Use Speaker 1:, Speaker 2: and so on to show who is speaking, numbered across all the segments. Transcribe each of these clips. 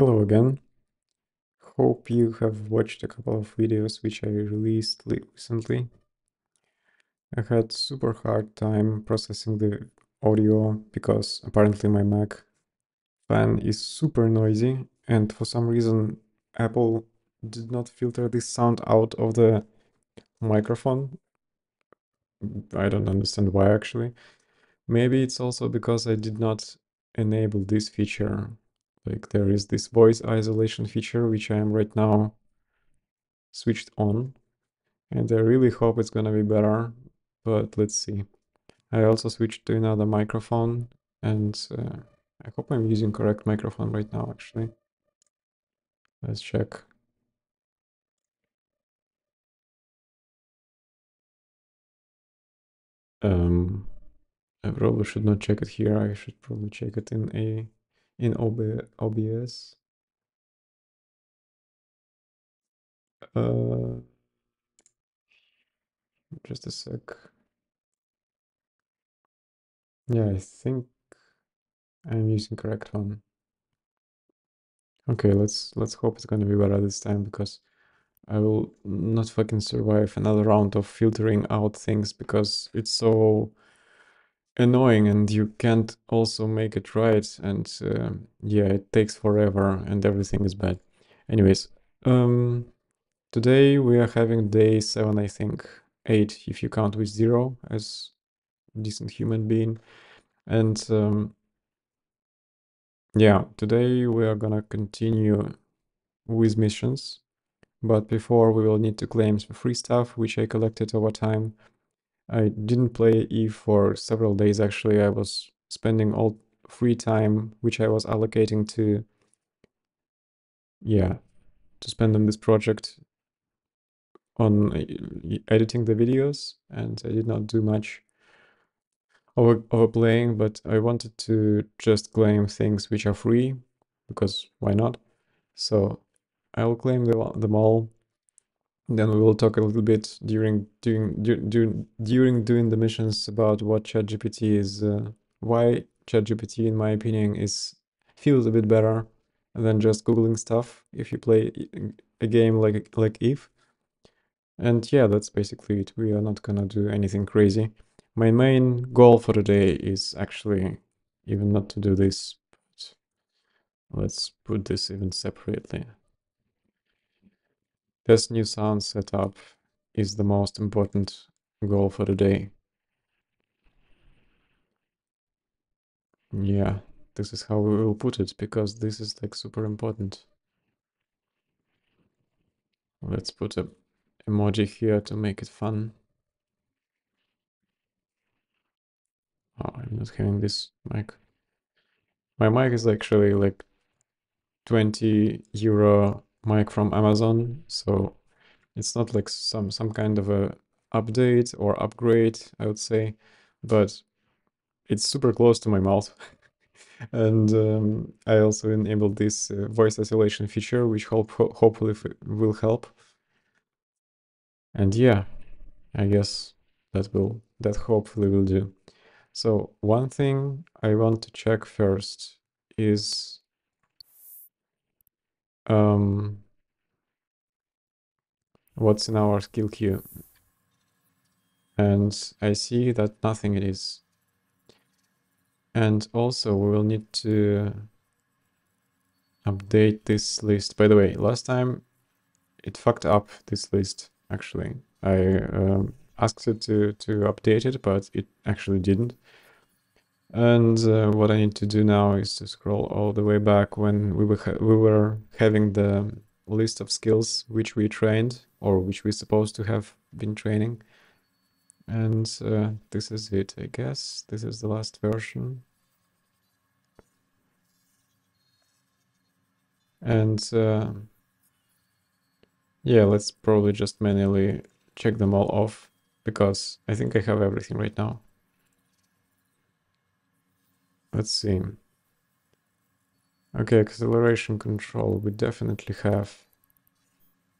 Speaker 1: Hello again. Hope you have watched a couple of videos which I released recently. I had super hard time processing the audio because apparently my Mac fan is super noisy, and for some reason Apple did not filter this sound out of the microphone. I don't understand why actually. Maybe it's also because I did not enable this feature. Like there is this voice isolation feature which I am right now switched on. And I really hope it's gonna be better, but let's see. I also switched to another microphone, and I hope I'm using correct microphone right now, actually. Let's check. I probably should not check it here. I should probably check it in OBS. Uh, just a sec. Yeah, I think I'm using correct one. Okay, let's hope it's gonna be better this time because I will not fucking survive another round of filtering out things because it's so annoying and you can't also make it right, and yeah, it takes forever and everything is bad. Anyways, um, today we are having day 7, I think, 8 if you count with 0 as decent human being. And yeah, today we are gonna continue with missions. But before, we will need to claim some free stuff, which I collected over time. I didn't play Eve for several days, actually. I was spending all free time, which I was allocating to, yeah, to spend on this project on editing the videos, and I did not do much over playing, but I wanted to just claim things which are free, because why not? So I will claim them all. Then we will talk a little bit during doing the missions about what ChatGPT is, why ChatGPT, in my opinion, feels a bit better than just googling stuff if you play a game like Eve. And yeah, that's basically it. We are not gonna do anything crazy. My main goal for today is actually even not to do this, but let's put this even separately. This new sound setup is the most important goal for today. Yeah, this is how we will put it, because this is like super important. Let's put a emoji here to make it fun. Oh, I'm not having this mic. My mic is actually like 20 euro mic from Amazon, so it's not like some kind of a update or upgrade, I would say, but it's super close to my mouth. And I also enabled this voice isolation feature, which hopefully will help. And yeah, I guess that hopefully will do. So one thing I want to check first is what's in our skill queue. And I see that nothing it is. And also we will need to update this list. By the way, last time it fucked up this list, actually. I asked it to update it, but it actually didn't. And what I need to do now is to scroll all the way back when we were having the list of skills which we trained, or which we're supposed to have been training. And this is it, I guess. This is the last version. And yeah, let's probably just manually check them all off, because I think I have everything right now. Let's see. Okay, acceleration control, we definitely have.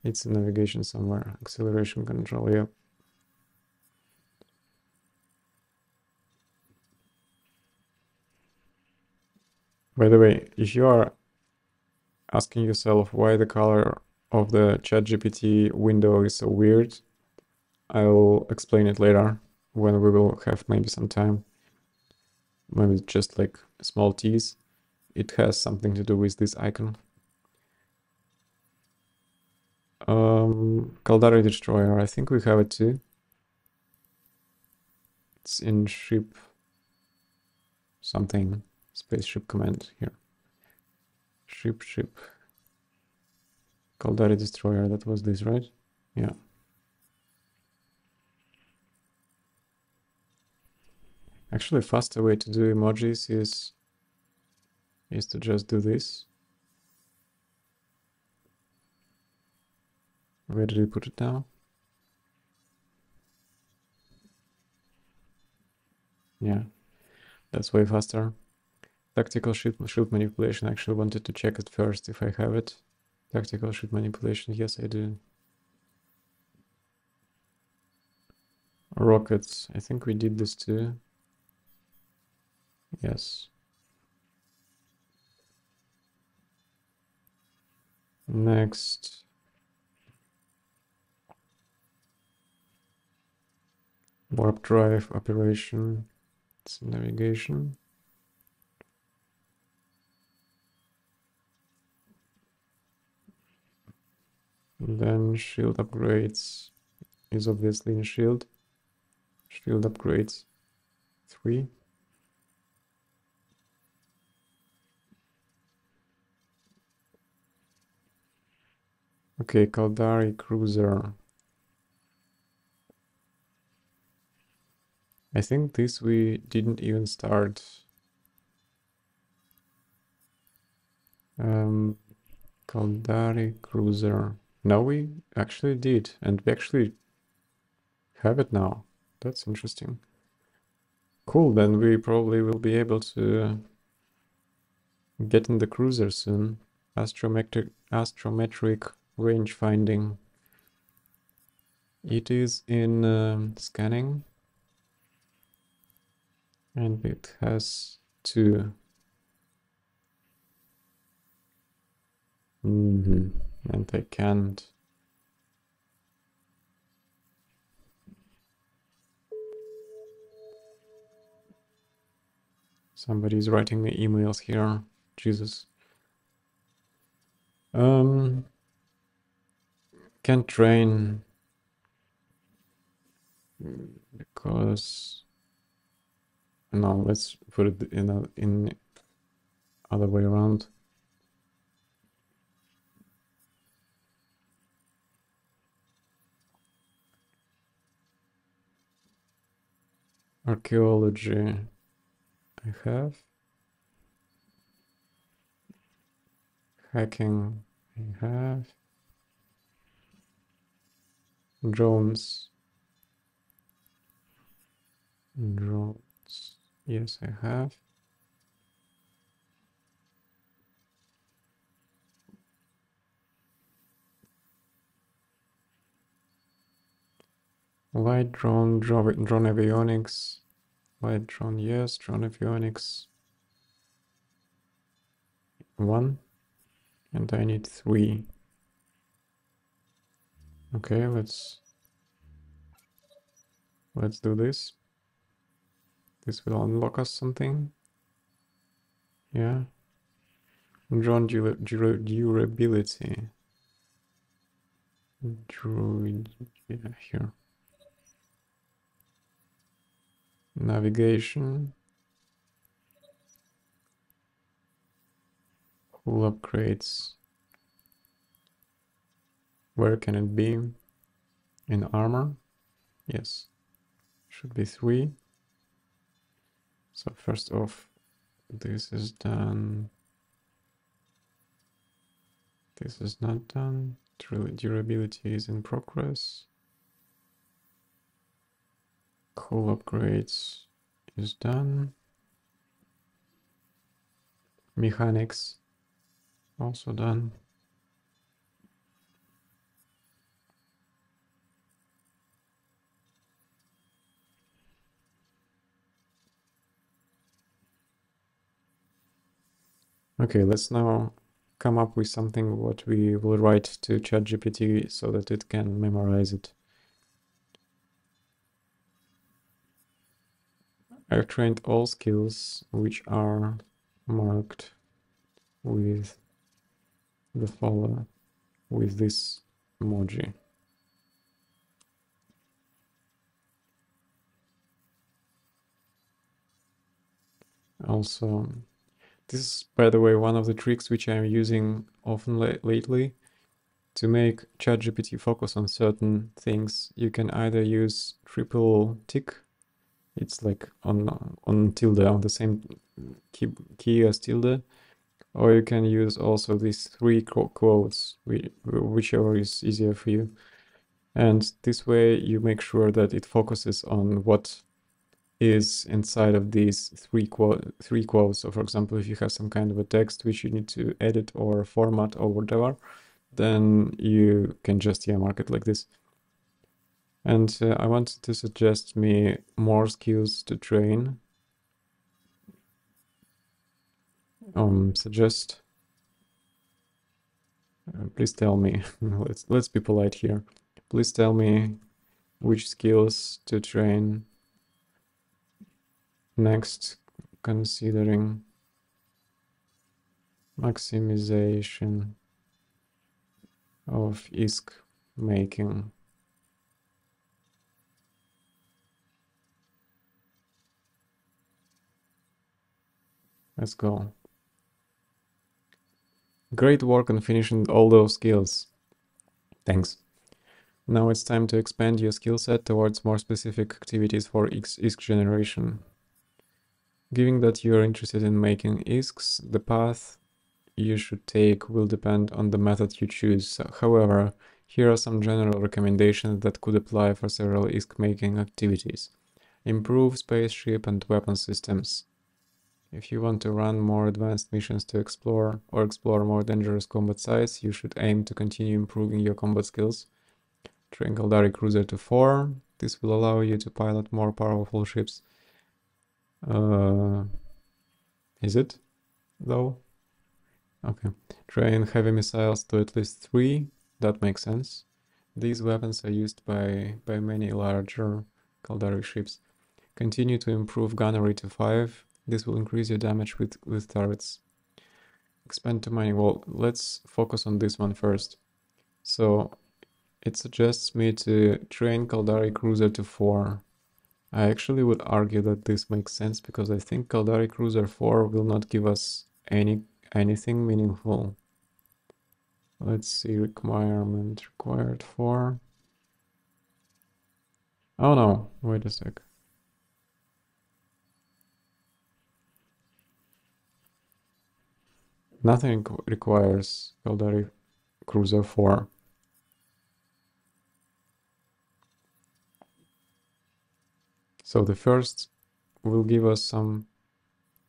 Speaker 1: It's in navigation somewhere. Acceleration control, yeah. By the way, if you are asking yourself why the color of the ChatGPT window is so weird, I'll explain it later when we will have maybe some time. Maybe just like a small tease. It has something to do with this icon. Caldari Destroyer, I think we have it too. It's in ship something, spaceship command here. Ship. Caldari Destroyer, that was this, right? Yeah. Actually, a faster way to do emojis is to just do this. Where did we put it now? Yeah, that's way faster. Tactical shield manipulation. I actually wanted to check it first if I have it. Tactical shield manipulation. Yes, I do. Rockets. I think we did this too. Yes. Next. Warp drive operation. It's navigation. And then shield upgrades is obviously in shield. Shield upgrades 3. Okay, Caldari Cruiser. I think this we didn't even start. Caldari Cruiser. No, we actually did, and we actually have it now. That's interesting. Cool, then we probably will be able to get in the cruiser soon. Astrometric range finding. It is in scanning, and it has 2. And I can't. Somebody's writing me emails here. Jesus. Can't train because no, let's put it in other way around. Archaeology I have. Hacking I have. Drones. Yes, I have. Light drone avionics. Light drone, yes. Drone avionics 1. And I need 3. Okay, let's do this. This will unlock us something. Yeah. Drone durability. Yeah, here. Navigation. Hull upgrades. Where can it be? In armor? Yes. Should be 3. So first off, this is done. This is not done. Durability is in progress. Hull upgrades is done. Mechanics also done. Okay, let's now come up with something what we will write to ChatGPT so that it can memorize it. I've trained all skills which are marked with the follow with this emoji. Also, this is, by the way, one of the tricks which I'm using often lately to make ChatGPT focus on certain things. You can either use triple tick, it's like on tilde, on the same key as tilde, or you can use also these three quotes, whichever is easier for you. And this way you make sure that it focuses on what is inside of these three quotes. So for example, if you have some kind of a text which you need to edit or format or whatever, then you can just mark it like this. And I wanted to suggest me more skills to train. Suggest. Please tell me. let's be polite here. Please tell me which skills to train next, considering maximization of ISK making. Let's go. Great work on finishing all those skills. Thanks. Now it's time to expand your skill set towards more specific activities for ISK generation. Given that you're interested in making ISKs, the path you should take will depend on the method you choose. However, here are some general recommendations that could apply for several ISK making activities. Improve spaceship and weapon systems. If you want to run more advanced missions to explore or explore more dangerous combat sites, you should aim to continue improving your combat skills. Train Caldari Cruiser to 4. This will allow you to pilot more powerful ships. Is it, though? Okay. Train heavy missiles to at least 3. That makes sense. These weapons are used by many larger Caldari ships. Continue to improve gunnery to 5. This will increase your damage with turrets. Expand to mining. Well, let's focus on this one first. So it suggests me to train Caldari Cruiser to 4. I actually would argue that this makes sense because I think Caldari Cruiser 4 will not give us anything meaningful. Let's see, requirement required for. Oh no, wait a sec. Nothing requires Caldari Cruiser 4. So the first will give us some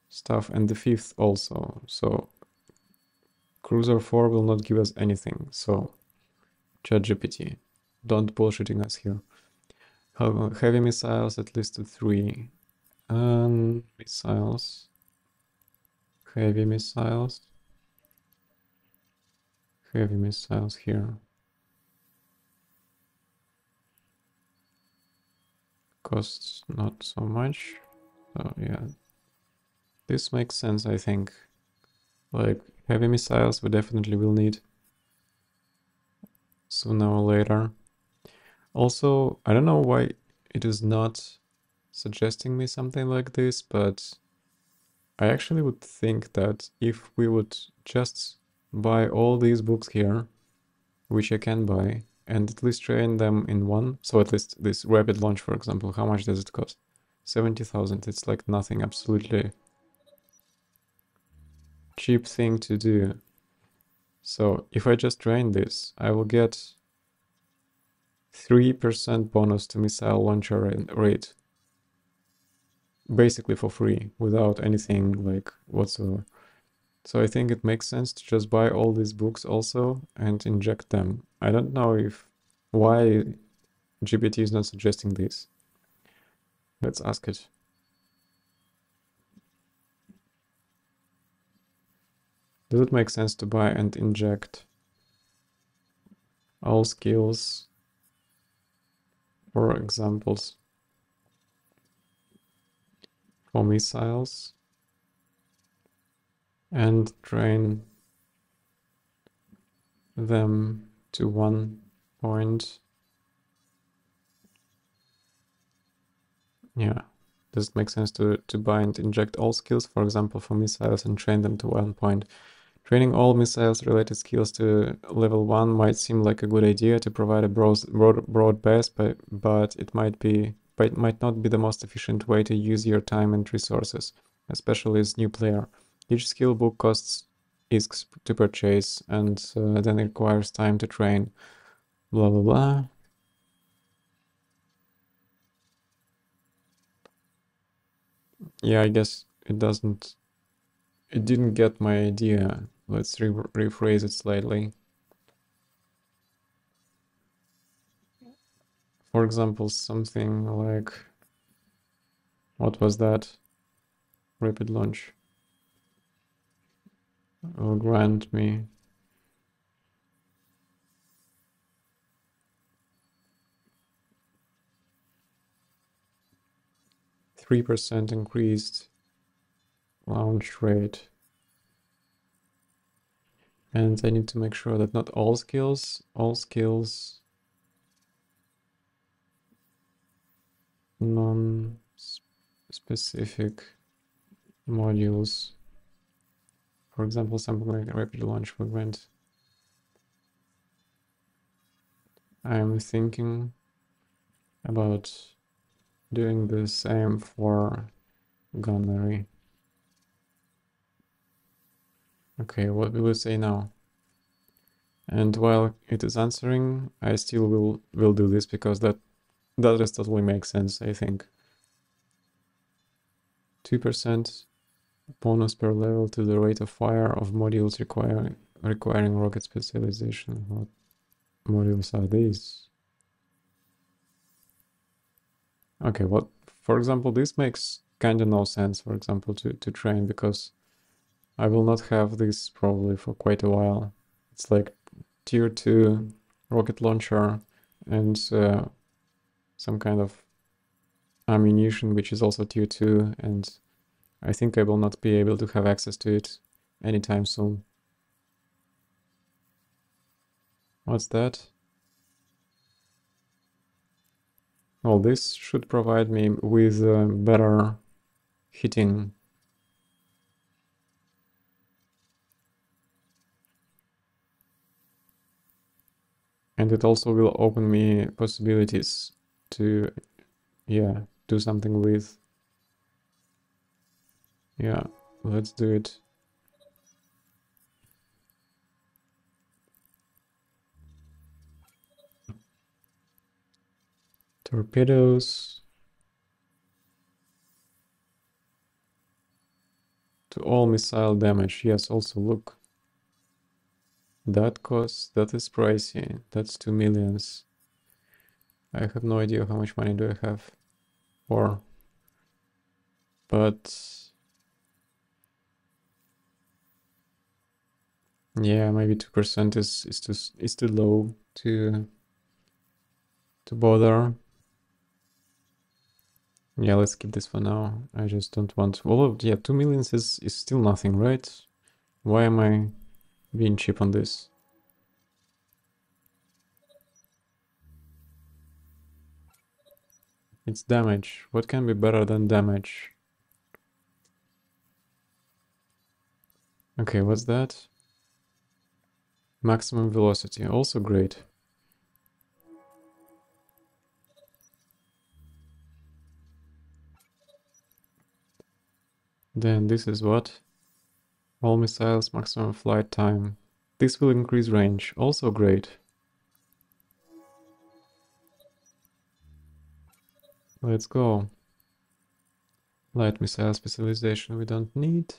Speaker 1: stuff and the fifth also. So Cruiser 4 will not give us anything. So ChatGPT, don't bullshitting us here. Heavy missiles at least to 3. Missiles. Heavy missiles. Heavy missiles here. Costs not so much. So yeah. This makes sense, I think. Like, heavy missiles we definitely will need sooner or later. Also, I don't know why it is not suggesting me something like this, but I actually would think that if we would just buy all these books here, which I can buy, and at least train them in one, so at least this rapid launch, for example, how much does it cost? 70,000. It's like nothing, absolutely cheap thing to do. So if I just train this, I will get 3% bonus to missile launcher rate. Basically for free, without anything like whatsoever. So I think it makes sense to just buy all these books also and inject them. I don't know why GPT is not suggesting this. Let's ask it. Does it make sense to buy and inject all skills, for examples, for missiles, and train them to one point? Yeah. Does it make sense to buy and inject all skills, for example, for missiles, and train them to one point? Training all missiles related skills to level 1 might seem like a good idea to provide a broad base, but it might not be the most efficient way to use your time and resources, especially as new player. Each skill book costs ISKs to purchase and then requires time to train. Blah blah blah. Yeah, I guess it didn't get my idea. Let's rephrase it slightly. For example, something like, what was that? Rapid launch will grant me 3% increased launch rate. And I need to make sure that not all skills non-specific modules. For example, something like rapid launch will grant. I'm thinking about doing the same for gunnery. Okay, what will it say now? And while it is answering, I still will do this because that just totally makes sense, I think. 2% bonus per level to the rate of fire of modules requiring rocket specialization. What modules are these? Okay, what, for example, this makes kinda no sense, for example, to train, because I will not have this probably for quite a while. It's like tier 2 rocket launcher and some kind of ammunition which is also tier 2, and I think I will not be able to have access to it anytime soon. What's that? Well, this should provide me with better hitting. And it also will open me possibilities to, yeah, do something with. Yeah, let's do it. Torpedoes. To all missile damage. Yes, also look. That is pricey. That's 2 millions. I have no idea how much money do I have for. But yeah, maybe 2% is too low to bother. Yeah, let's keep this for now. I just don't want. Well, yeah, 2 millions is still nothing, right? Why am I being cheap on this? It's damage. What can be better than damage? Okay, what's that? Maximum velocity, also great. Then this is what? All missiles, maximum flight time. This will increase range, also great. Let's go. Light missile specialization we don't need.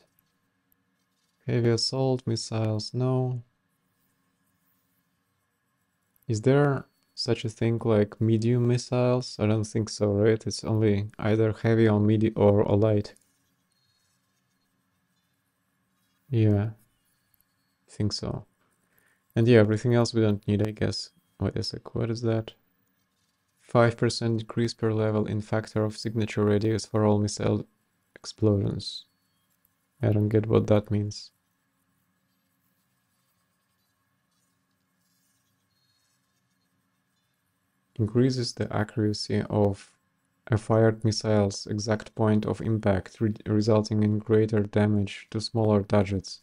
Speaker 1: Heavy assault missiles, no. Is there such a thing like medium missiles? I don't think so, right? It's only either heavy or medium or light. Yeah. think so. And yeah, everything else we don't need, I guess. Wait a sec, what is that? 5% decrease per level in factor of signature radius for all missile explosions. I don't get what that means. Increases the accuracy of a fired missile's exact point of impact, resulting in greater damage to smaller targets.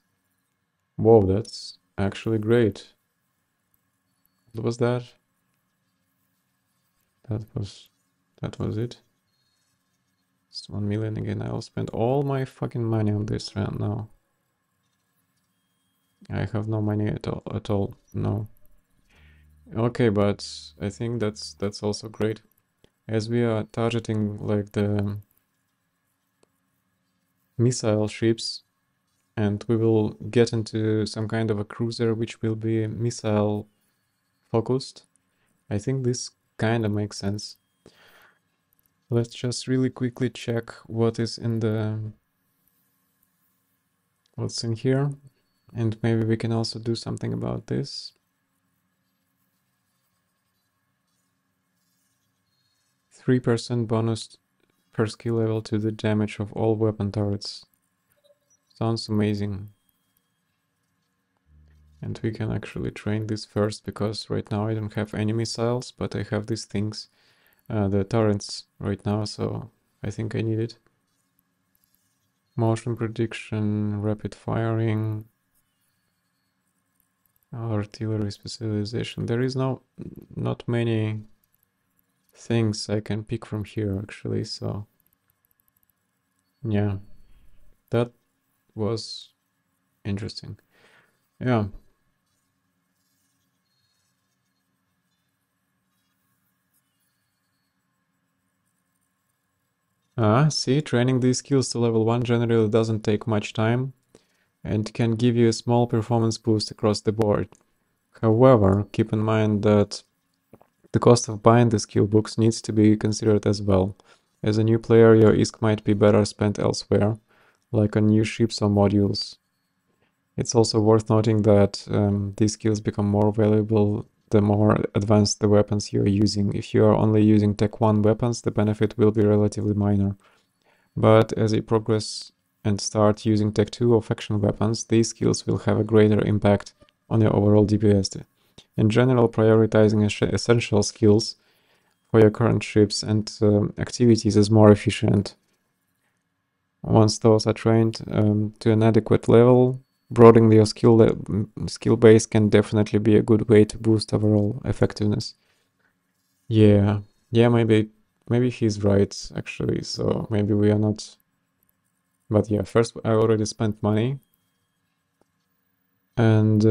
Speaker 1: Whoa, that's actually great. What was that? That was it. It's 1 million again. I'll spend all my fucking money on this right now. I have no money at all. No. Okay, but I think that's also great. As we are targeting like the missile ships, and we will get into some kind of a cruiser which will be missile focused. I think this kind of makes sense. Let's just really quickly check what is in what's in here, and maybe we can also do something about this. 3% bonus per skill level to the damage of all weapon turrets. Sounds amazing. And we can actually train this first, because right now I don't have any missiles, but I have these things, the turrets right now, so I think I need it. Motion prediction, rapid firing, artillery specialization. There is not many things I can pick from here actually, so yeah, that was interesting. Yeah. See, training these skills to level 1 generally doesn't take much time and can give you a small performance boost across the board. However, keep in mind that the cost of buying the skill books needs to be considered as well. As a new player, your ISK might be better spent elsewhere, like on new ships or modules. It's also worth noting that these skills become more valuable the more advanced the weapons you are using. If you are only using Tech 1 weapons, the benefit will be relatively minor. But as you progress and start using Tech 2 or faction weapons, these skills will have a greater impact on your overall DPS. In general, prioritizing essential skills for your current ships and activities is more efficient. Once those are trained to an adequate level, broadening your skill base can definitely be a good way to boost overall effectiveness. Yeah, maybe he's right actually. So maybe we are not. But yeah, first I already spent money, and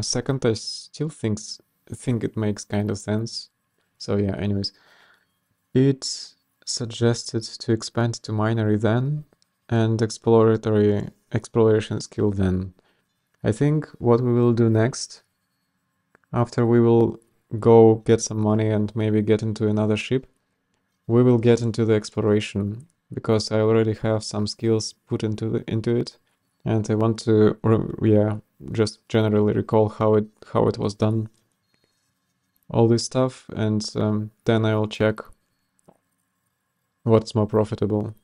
Speaker 1: second I still think it makes kind of sense. So yeah, anyways, it suggested to expand to minery then, and exploration skill then. I think what we will do next, after we will go get some money and maybe get into another ship, we will get into the exploration, because I already have some skills put into it, and I want to just generally recall how it was done, all this stuff, and then I will check what's more profitable.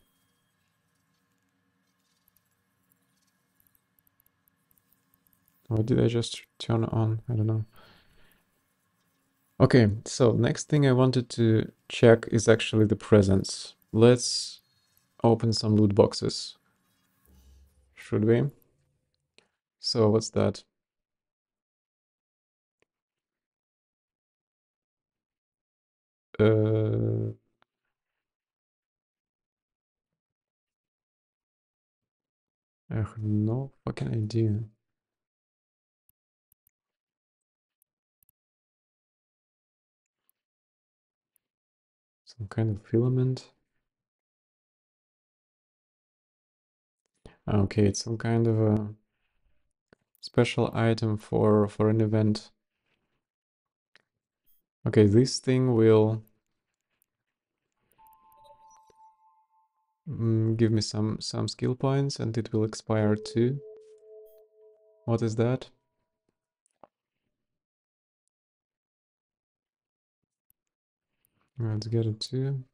Speaker 1: What did I just turn on? I don't know. Okay, so next thing I wanted to check is actually the presents. Let's open some loot boxes. Should we? So what's that? I have no fucking idea. Some kind of filament. Okay, it's some kind of a special item for an event. Okay, this thing will give me some skill points, and it will expire too. What is that? Let's get it too.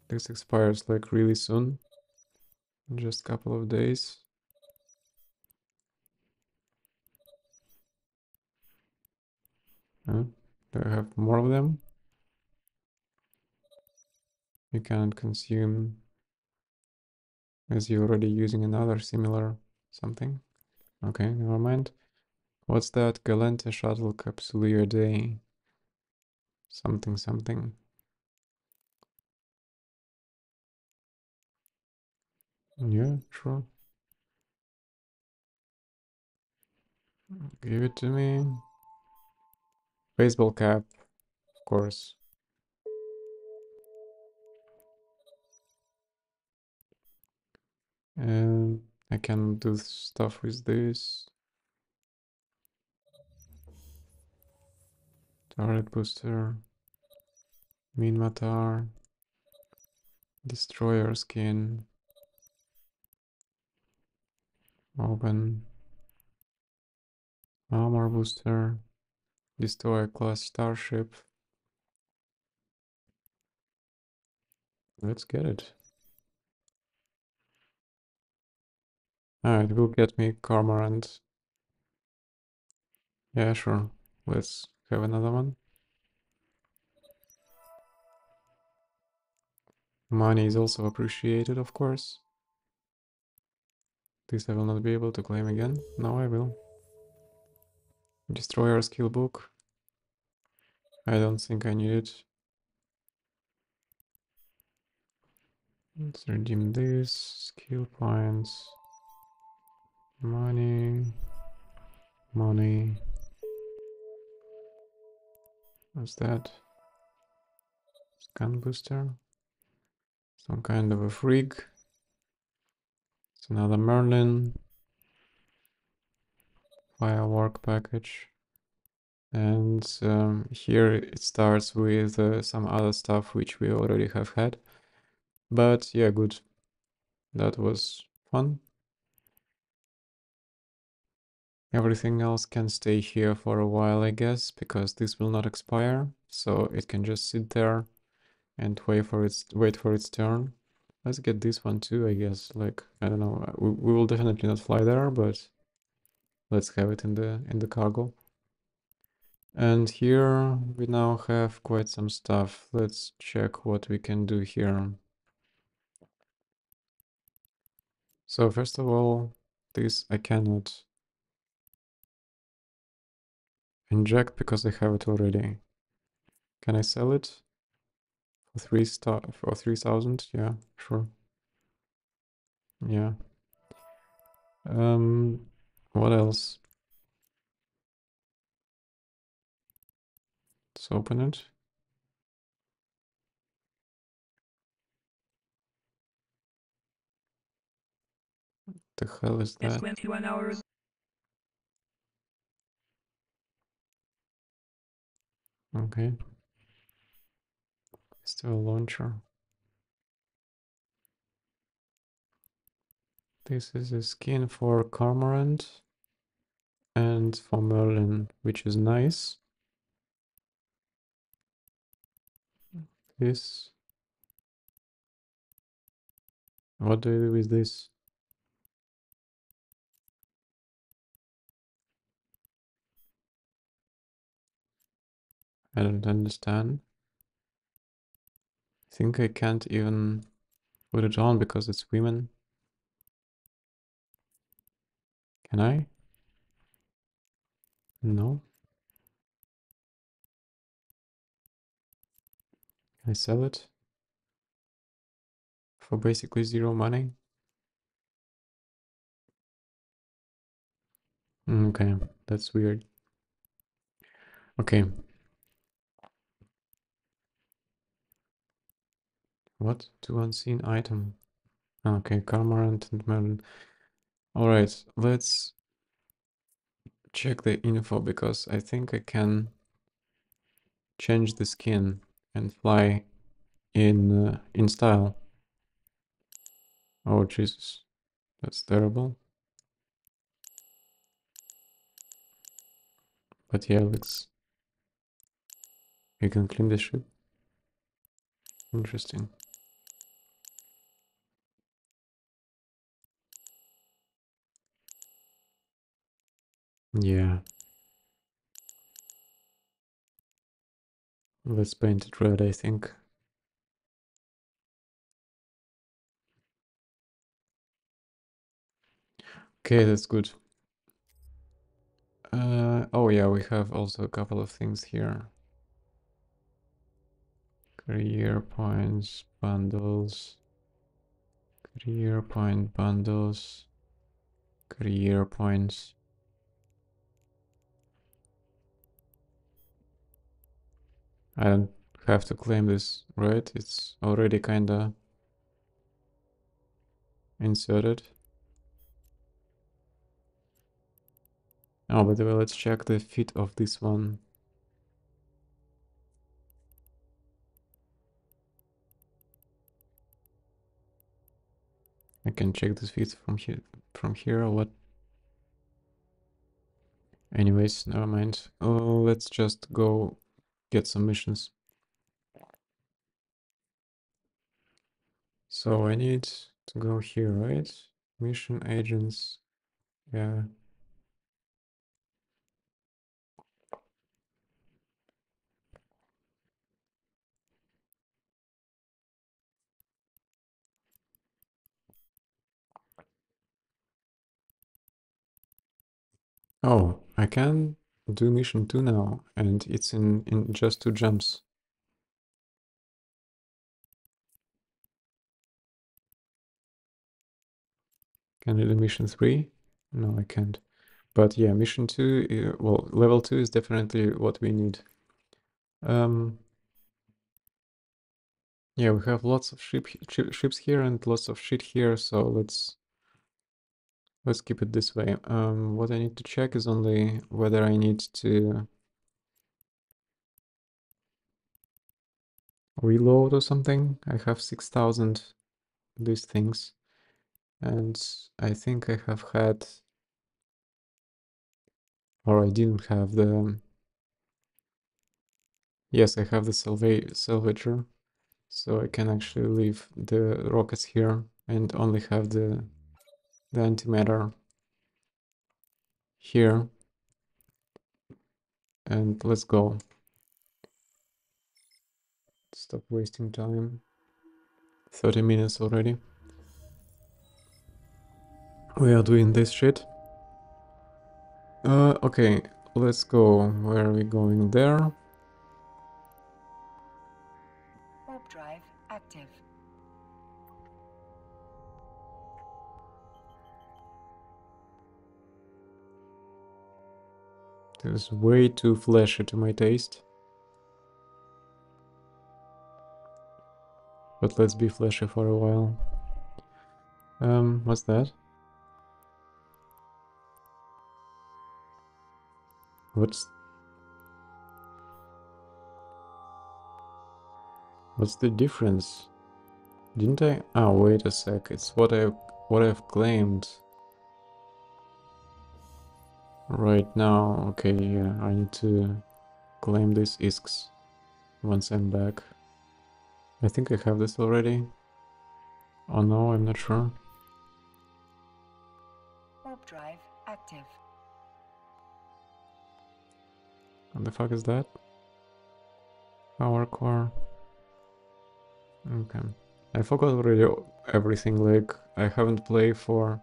Speaker 1: This expires like really soon. In just a couple of days. Do I have more of them? You cannot consume as you're already using another similar something. Okay, never mind. What's that? Galente shuttle capsule day. Something something. Yeah, sure. Give it to me. Baseball cap, of course. And I can do stuff with this. Turret booster. Minmatar. Destroyer skin. Open. Armor booster. Destroyer class starship. Let's get it. It will get me Cormorant. Yeah, sure. Let's have another one. Money is also appreciated, of course. This I will not be able to claim again. No, I will. Destroyer skill book. I don't think I need it. Let's redeem this. Skill points. Money. Money. What's that? Scan booster. Some kind of a frig. It's another Merlin. Firework package. And here it starts with some other stuff which we already have had. But yeah, good. That was fun. Everything else can stay here for a while, I guess, because this will not expire. So it can just sit there and wait for its turn. Let's get this one too, I guess. Like, I don't know. We will definitely not fly there, but let's have it in the cargo. And here we now have quite some stuff. Let's check what we can do here. So first of all, this I cannot inject because I have it already. Can I sell it for 3,000? Yeah, sure. Yeah. What else? Let's open it. The hell is that?
Speaker 2: 21 hours.
Speaker 1: Okay. Still a launcher. This is a skin for Cormorant and for Merlin, which is nice. This. What do I do with this? I don't understand. I think I can't even put it on because it's women. Can I? No. Can I sell it? For basically zero money? Okay, that's weird. Okay. What? To unseen item. Okay, Cormorant and Merlin. Alright, let's check the info because I think I can change the skin and fly in style. Oh Jesus, that's terrible. But yeah, let's You can clean the ship. Interesting. Yeah. Let's paint it red, I think. Okay, that's good. Oh yeah, we have also a couple of things here. Career points, bundles, career point bundles, career points. I don't have to claim this, right? It's already kinda inserted. Oh, by the way, let's check the fit of this one. I can check this fit from here. From here, or what? Anyways, never mind. Let's just go get some missions. So I need to go here, right? Mission agents. Yeah. Oh, I can do mission 2 now, and it's in just 2 jumps. Can I do mission 3? No, I can't. But yeah, mission 2, well, level 2 is definitely what we need. Yeah, we have lots of ships here and lots of shit here, so let's keep it this way. What I need to check is only whether I need to reload or something. I have 6,000 these things, and I think I have had, or I didn't have the. Yes, I have the salvager, so I can actually leave the rockets here and only have the antimatter here. And let's go. Stop wasting time. 30 minutes already. We are doing this shit. Okay, let's go. Where are we going? There.
Speaker 2: Warp drive active.
Speaker 1: This is way too flashy to my taste. But let's be flashy for a while. What's that? What's the difference? Didn't I? Oh, wait a sec. It's what I've claimed right now. Okay, yeah, I need to claim these isks once I'm back. I think I have this already. Oh no, I'm not sure.
Speaker 2: Warp drive active.
Speaker 1: What the fuck is that? Power core. Okay. I forgot already everything. Like I haven't played for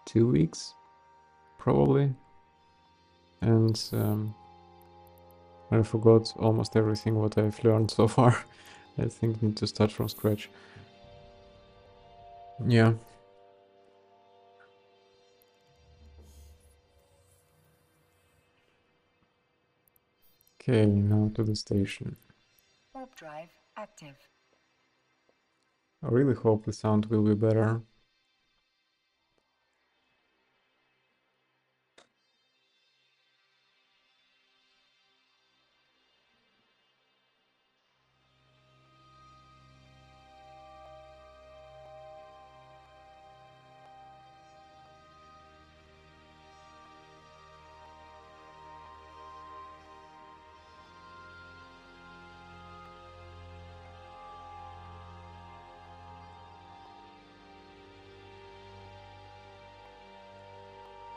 Speaker 1: 2 weeks, probably, and I forgot almost everything what I've learned so far. I think I need to start from scratch. Yeah. Okay, now to the station.
Speaker 2: Warp drive active.
Speaker 1: I really hope the sound will be better.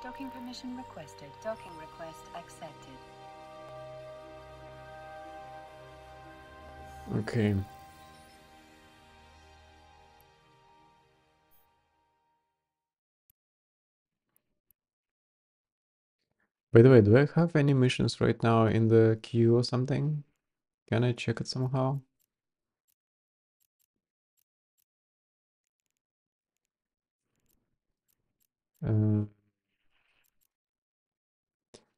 Speaker 2: Docking permission requested. Docking request accepted.
Speaker 1: Okay. By the way, do I have any missions right now in the queue or something? Can I check it somehow?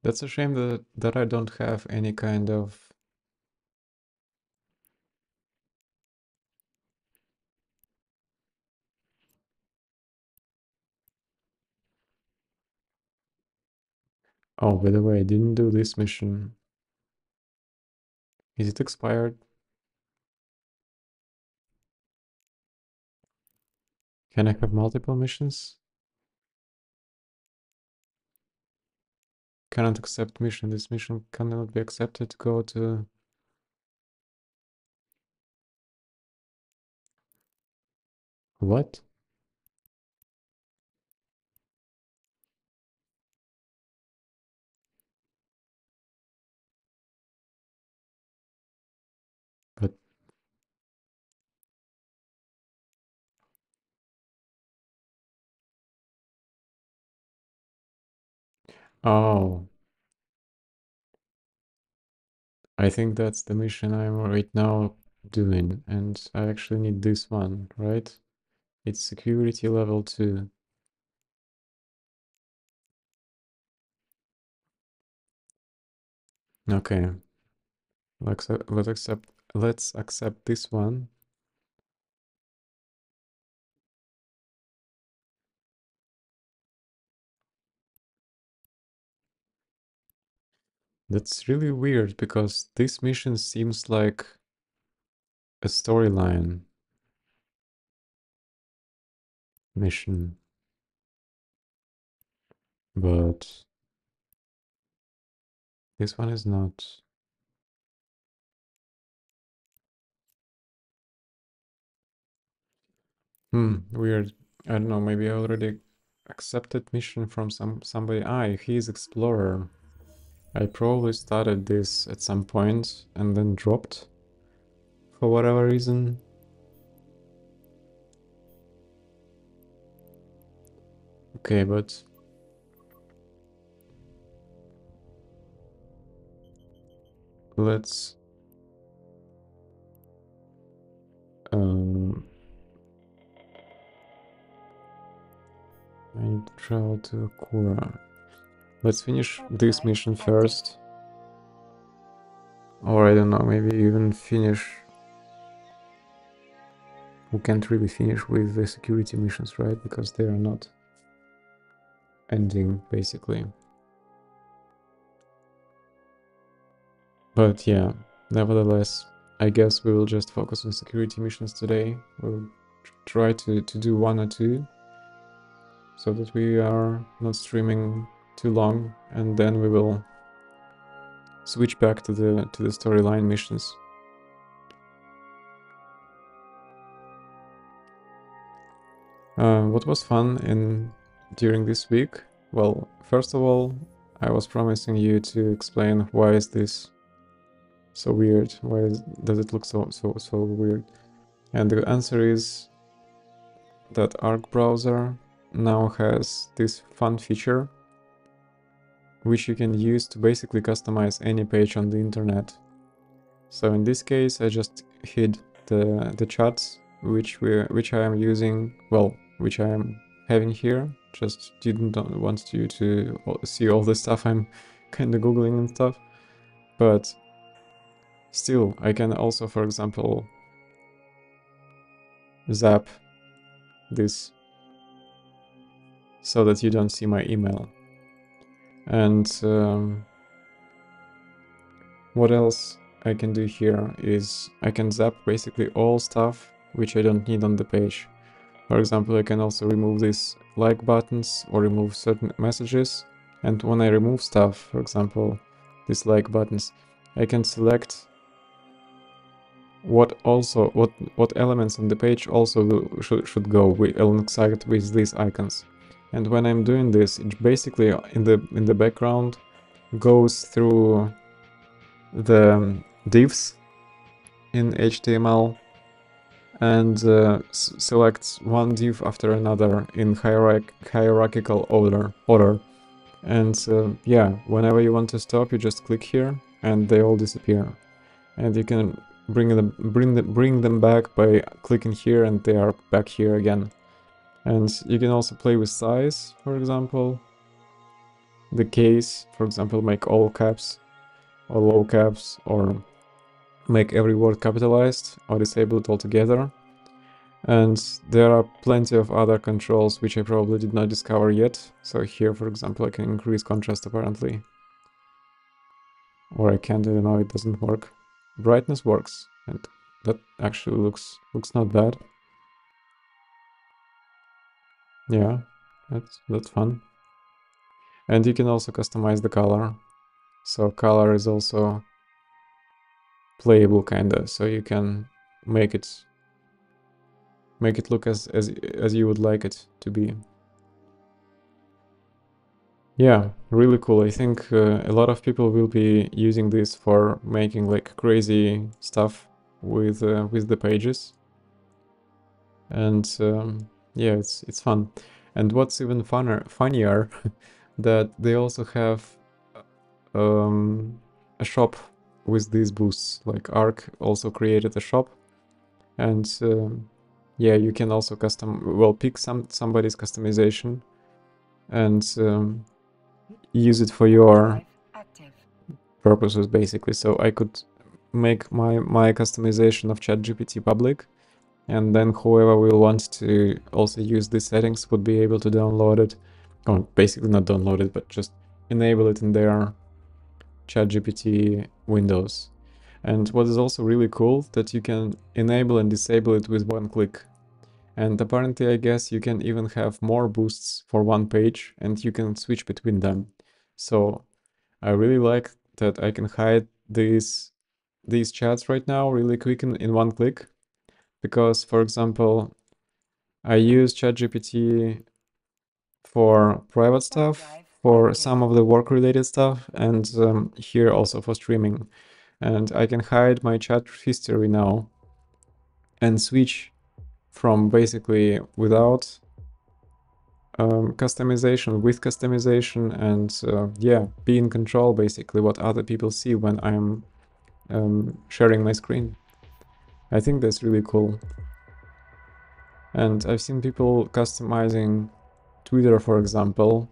Speaker 1: That's a shame that I don't have any kind of... Oh, by the way, I didn't do this mission. Is it expired? Can I have multiple missions? Cannot accept mission. This mission cannot be accepted. Go to... What? But... Oh, I think that's the mission I'm right now doing, and I actually need this one, right? It's security level 2. Okay, let's accept this one. That's really weird because this mission seems like a storyline mission, but this one is not. Weird. I don't know, maybe I already accepted mission from somebody. Ah, he's explorer. I probably started this at some point and then dropped for whatever reason. Okay, but let's I need to travel to Akura. Let's finish this mission first. Or I don't know, maybe even finish... We can't really finish with the security missions, right? Because they are not ending, basically. But yeah, nevertheless, I guess we will just focus on security missions today. We'll try to do 1 or 2, so that we are not streaming too long, and then we will switch back to the storyline missions. What was fun during this week? Well, first of all, I was promising you to explain why is this so weird. Does it look so weird? And the answer is that Arc browser now has this fun feature which you can use to basically customize any page on the internet. So in this case, I just hid the chats which I am using, well, which I am having here. Just didn't want you to see all the stuff I'm kind of googling and stuff. But still, I can also, for example, zap this so that you don't see my email. And what else I can do here is I can zap basically all stuff which I don't need on the page. For example, I can also remove these like buttons or remove certain messages. And when I remove stuff, for example, these like buttons, I can select what elements on the page also should go alongside with these icons. And when I'm doing this, it basically in the background goes through the divs in HTML and selects one div after another in hierarchical order. And yeah, whenever you want to stop, you just click here and they all disappear. And you can bring them back by clicking here and they are back here again. And you can also play with size, for example. The case, for example, make all caps or low caps, or make every word capitalized or disable it altogether. And there are plenty of other controls which I probably did not discover yet. So here, for example, I can increase contrast apparently. Or I can't, I don't know, it doesn't work. Brightness works, and that actually looks not bad. Yeah, that's fun. And you can also customize the color. So color is also playable kinda, so you can make it look as you would like it to be. Yeah, really cool. I think a lot of people will be using this for making like crazy stuff with the pages, and yeah, it's fun. And what's even funnier, that they also have a shop with these boosts. Like Arc also created a shop, and yeah, you can also pick somebody's customization and use it for your purposes, basically. So I could make my customization of ChatGPT public, and then whoever will want to also use these settings would be able to download it, or basically not download it, but just enable it in their ChatGPT windows. And what is also really cool, that you can enable and disable it with one click. And apparently, I guess you can even have more boosts for one page, and you can switch between them. So I really like that I can hide these chats right now really quick in one click. Because, for example, I use ChatGPT for private stuff, for some of the work-related stuff, and here also for streaming. And I can hide my chat history now and switch from basically without customization with customization, and yeah, be in control basically what other people see when I'm sharing my screen. I think that's really cool. And I've seen people customizing Twitter, for example.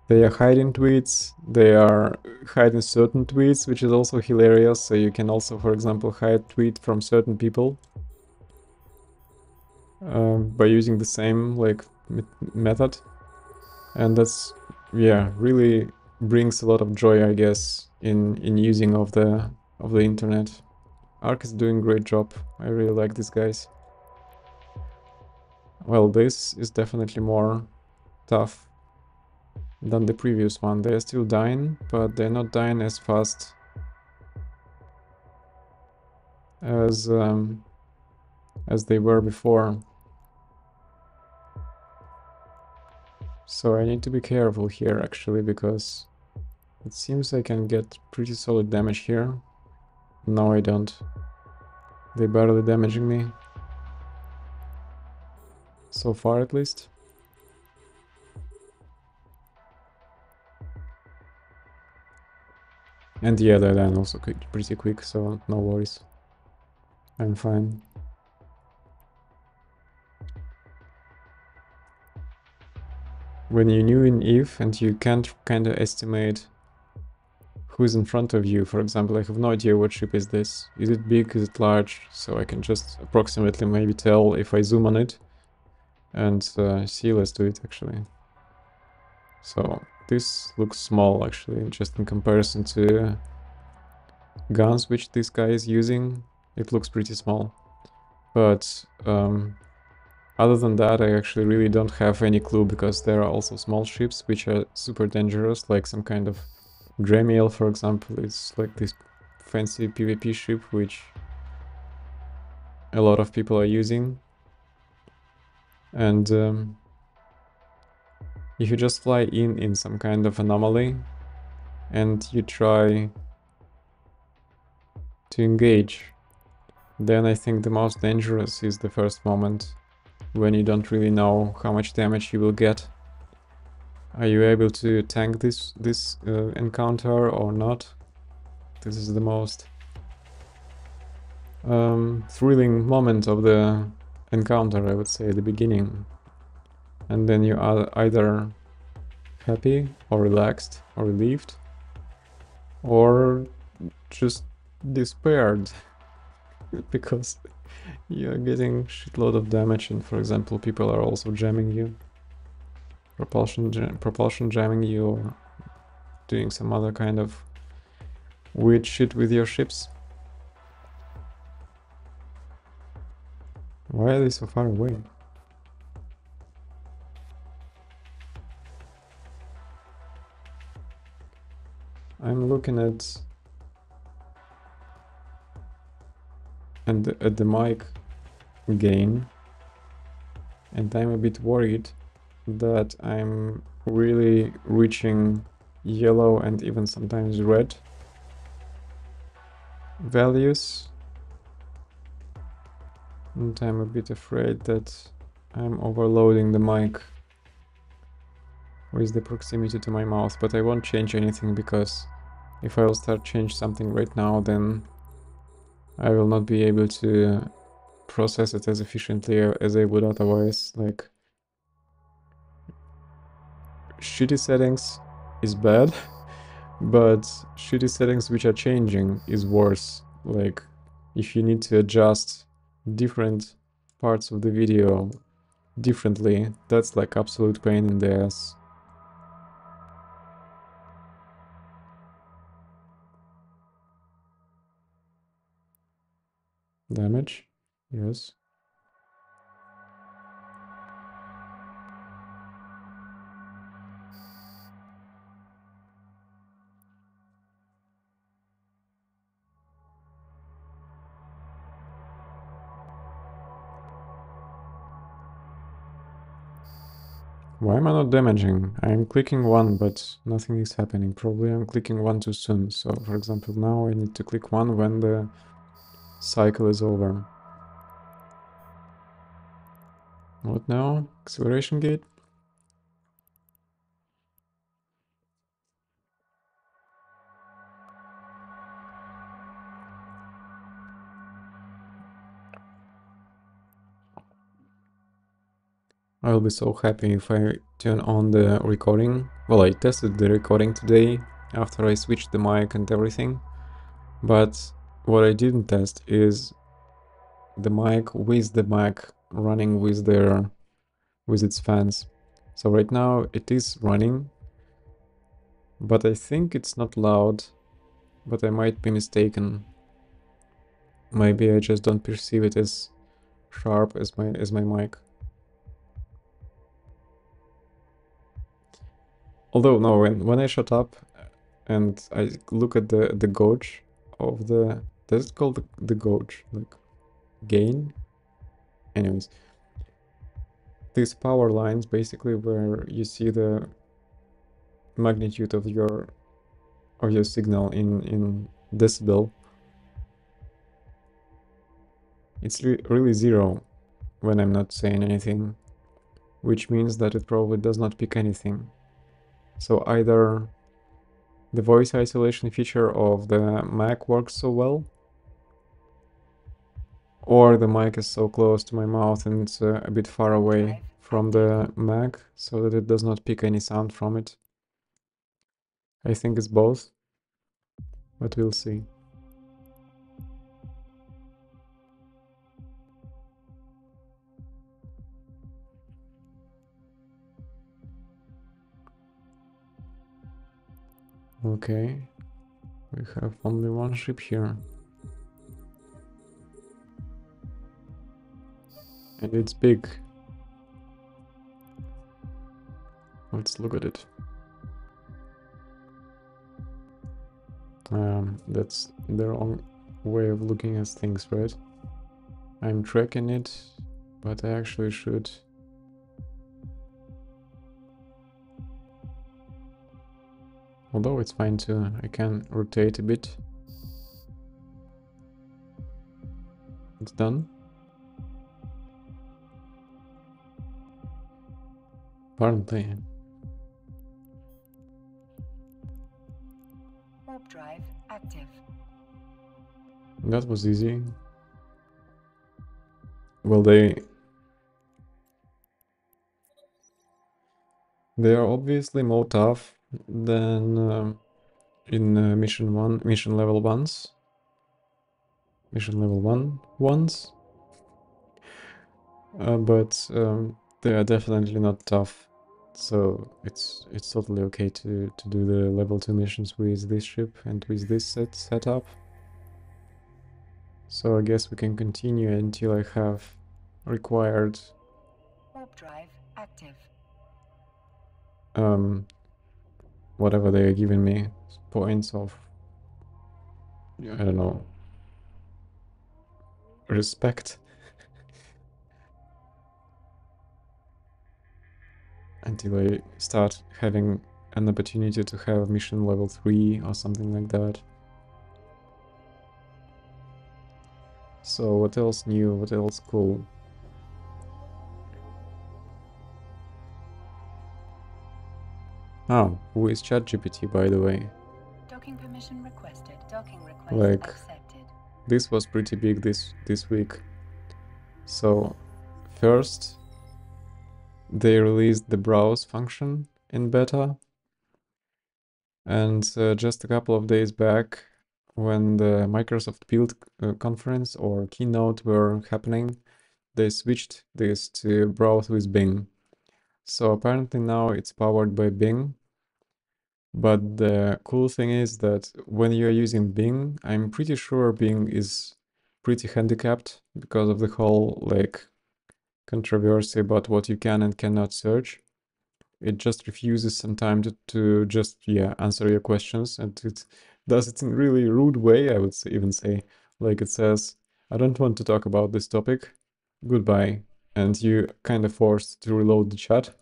Speaker 1: They are hiding tweets, they are hiding certain tweets, which is also hilarious. So you can also, for example, hide tweet from certain people by using the same like method. And that's, yeah, really brings a lot of joy, I guess, in using of the internet. Arc is doing a great job. I really like these guys. Well, this is definitely more tough than the previous one. They're still dying, but they're not dying as fast as they were before. So I need to be careful here actually, because it seems I can get pretty solid damage here. No, I don't. They're barely damaging me. So far at least. And yeah, they're then also pretty quick, so no worries. I'm fine. When you're new in Eve and you can't kind of estimate who's in front of you, for example, I have no idea what ship is this. Is it big, is it large? So I can just approximately maybe tell if I zoom on it. And see, let's do it actually. So this looks small actually, just in comparison to guns which this guy is using. It looks pretty small. But other than that, I actually really don't have any clue, because there are also small ships which are super dangerous, like some kind of Dremiel, for example. It's like this fancy PvP ship which a lot of people are using. And If you just fly in some kind of anomaly and you try to engage, then I think the most dangerous is the first moment, when you don't really know how much damage you will get. Are you able to tank this encounter or not? This is the most thrilling moment of the encounter, I would say, at the beginning. And then you are either happy or relaxed or relieved or just despaired because you're getting shitload of damage and, for example, people are also jamming you, propulsion jamming you, or doing some other kind of weird shit with your ships. Why are they so far away? I'm looking at the mic gain, and I'm a bit worried that I'm really reaching yellow and even sometimes red values, and I'm a bit afraid that I'm overloading the mic with the proximity to my mouth, but I won't change anything, because if I will start change something right now, then I will not be able to process it as efficiently as I would otherwise. Like, shitty settings is bad, but shitty settings which are changing is worse. Like, if you need to adjust different parts of the video differently, that's like absolute pain in the ass. Damage? Yes. Why am I not damaging? I'm clicking one, but nothing is happening. Probably I'm clicking one too soon. So, for example, now I need to click one when the cycle is over. What now? Acceleration gate? I'll be so happy if I turn on the recording. Well, I tested the recording today after I switched the mic and everything. But what I didn't test is the mic with the Mac running with its fans. So right now it is running, but I think it's not loud, but I might be mistaken. Maybe I just don't perceive it as sharp as my mic. Although no, when I shut up and I look at the gauge of the, that's called the gauge, like gain. Anyways, these power lines basically where you see the magnitude of your signal in decibel, it's really zero when I'm not saying anything, which means that it probably does not pick anything. So either the voice isolation feature of the Mac works so well, or the mic is so close to my mouth and it's a bit far away from the Mac so that it does not pick any sound from it. I think it's both, but we'll see. Okay, we have only one ship here. And it's big. Let's look at it. That's the wrong way of looking at things, right? I'm tracking it, but I actually should Although it's fine too, I can rotate a bit. It's done. Apparently.
Speaker 2: Warp drive active.
Speaker 1: That was easy. Well, they are obviously more tough than in mission level ones. Mission level 1 ones. But they are definitely not tough. So it's totally okay to do the level 2 missions with this ship and with this setup. So I guess we can continue until I have required
Speaker 2: Warp drive active.
Speaker 1: whatever they are giving me, points of, I don't know, respect. Until I start having an opportunity to have mission level 3 or something like that. So what else new, what else cool? Oh, who is ChatGPT, by the way?
Speaker 2: Docking permission requested. Docking request
Speaker 1: Like,
Speaker 2: accepted.
Speaker 1: this was pretty big this week. So, first, they released the browse function in beta. And just a couple of days back, when the Microsoft Build conference or keynote were happening, they switched this to browse with Bing. So apparently now it's powered by Bing. But the cool thing is that when you're using Bing, I'm pretty sure Bing is pretty handicapped because of the whole like controversy about what you can and cannot search. It just refuses sometimes to just answer your questions, and it does it in a really rude way, I would even say. Like it says, I don't want to talk about this topic, goodbye. And you kind of forced to reload the chat.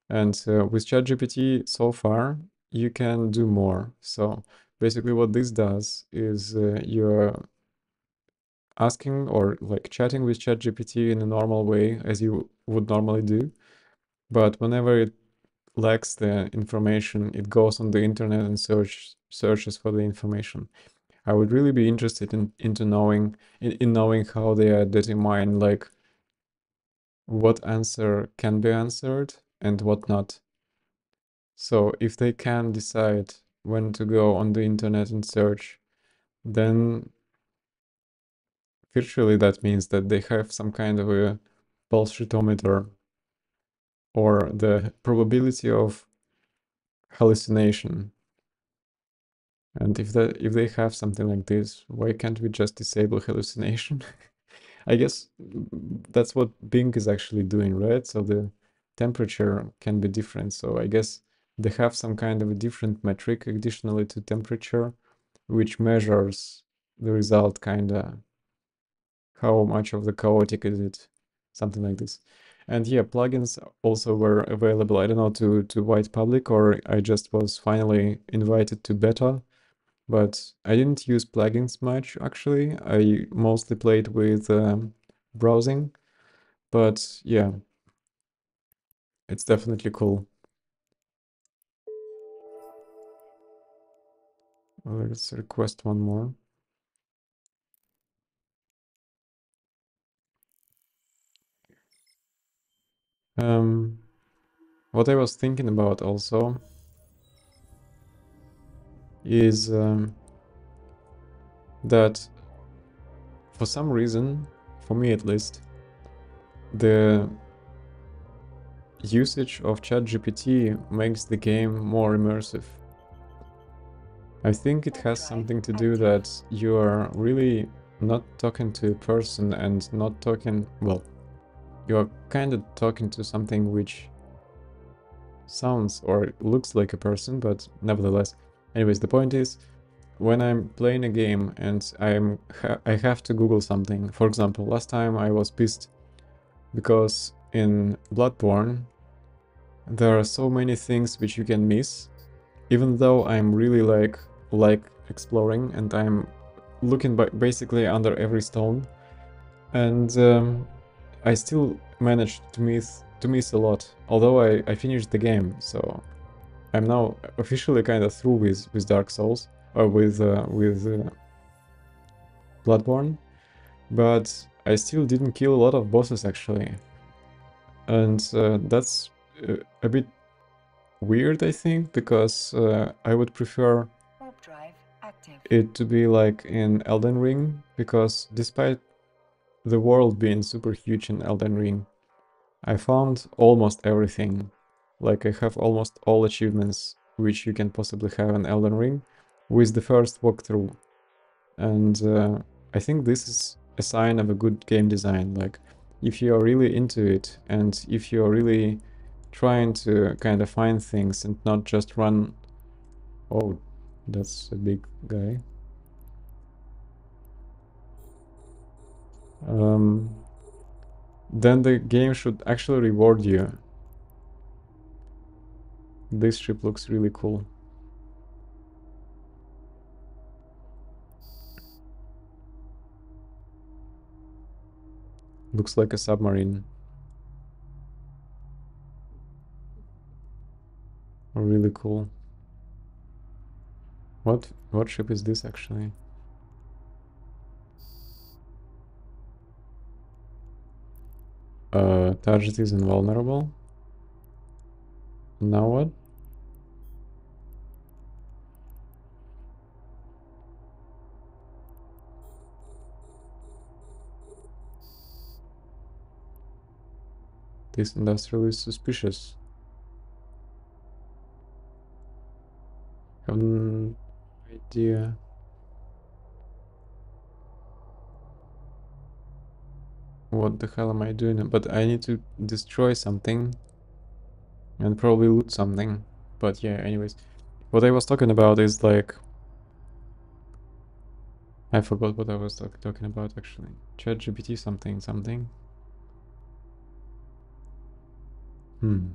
Speaker 1: And with ChatGPT so far, you can do more. So basically what this does is you're asking or like chatting with ChatGPT in a normal way as you would normally do. But whenever it lacks the information, it goes on the internet and searches for the information. I would really be interested in knowing how they determine like what answer can be answered and what not. So if they can decide when to go on the internet and search, then virtually that means that they have some kind of a bullshitometer or the probability of hallucination. And if they have something like this, why can't we just disable hallucination? I guess that's what Bing is actually doing, right? So the temperature can be different. So I guess they have some kind of a different metric additionally to temperature, which measures the result kinda. How much of the chaotic is it? Something like this. And yeah, plugins also were available, I don't know, to wide public, or I just was finally invited to beta. But I didn't use plugins much, actually. I mostly played with browsing. But yeah, it's definitely cool. Let's request one more. What I was thinking about also is that for some reason, for me at least, the usage of ChatGPT makes the game more immersive. I think it has something to do that you are really not talking to a person and not talking, well, you're kind of talking to something which sounds or looks like a person, but nevertheless. Anyways, the point is, when I'm playing a game and I have to Google something, for example, last time I was pissed because in Bloodborne, there are so many things which you can miss even though I'm really like exploring and I'm looking basically under every stone, and I still managed to miss a lot. Although I finished the game, so I'm now officially kind of through with Dark Souls or with Bloodborne, but I still didn't kill a lot of bosses actually, and that's a bit weird, I think, because I would prefer
Speaker 2: Warp drive active.
Speaker 1: it to be like in Elden Ring, because despite the world being super huge in Elden Ring, I found almost everything. Like I have almost all achievements which you can possibly have in Elden Ring with the first walkthrough. And I think this is a sign of a good game design. Like if you're really into it and if you're really trying to kind of find things and not just run. Oh, that's a big guy. Um, then the game should actually reward you. This ship looks really cool. Looks like a submarine. Really cool. What ship is this actually? Target is invulnerable. Now what? This industrial is suspicious. Have no idea what the hell am I doing, but I need to destroy something and probably loot something. But yeah, anyways. What I was talking about is like I forgot what I was talking about actually. ChatGPT something. Hmm.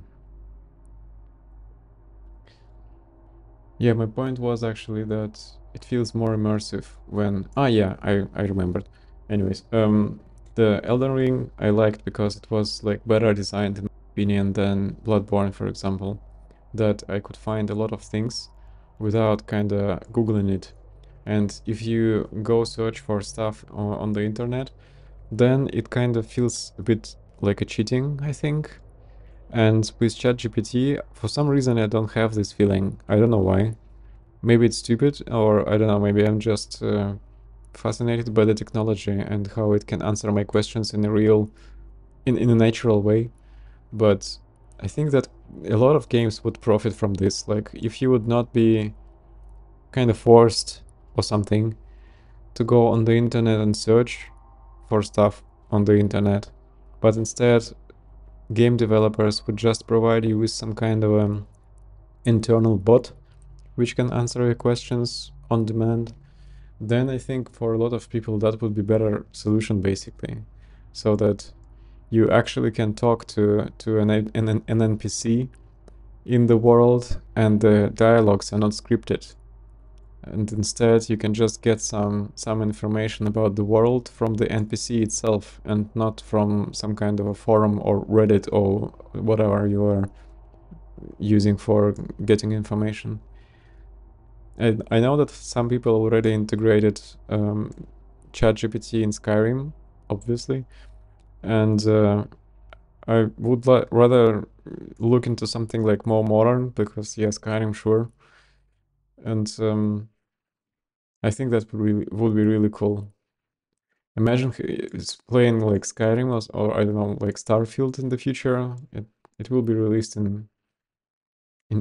Speaker 1: Yeah, my point was actually that it feels more immersive when... Ah, yeah, I remembered. Anyways, the Elden Ring I liked because it was like better designed in my opinion than Bloodborne, for example. That I could find a lot of things without kinda googling it. And if you go search for stuff on the internet, then it kind of feels a bit like a cheating, I think. And with ChatGPT, for some reason I don't have this feeling. I don't know why. Maybe it's stupid, or I don't know, maybe I'm just fascinated by the technology and how it can answer my questions in a in a natural way. But I think that a lot of games would profit from this. Like, if you would not be kind of forced or something to go on the internet and search for stuff on the internet, but instead game developers would just provide you with some kind of internal bot which can answer your questions on demand, then I think for a lot of people that would be better solution basically, so that you actually can talk to an NPC in the world and the dialogues are not scripted, and instead you can just get some information about the world from the NPC itself and not from some kind of a forum or Reddit or whatever you are using for getting information. And I know that some people already integrated ChatGPT in Skyrim, obviously, and I would rather look into something like more modern because yeah, Skyrim, sure, and I think that would be really cool. Imagine it's playing like Skyrim or I don't know, like Starfield in the future. It will be released in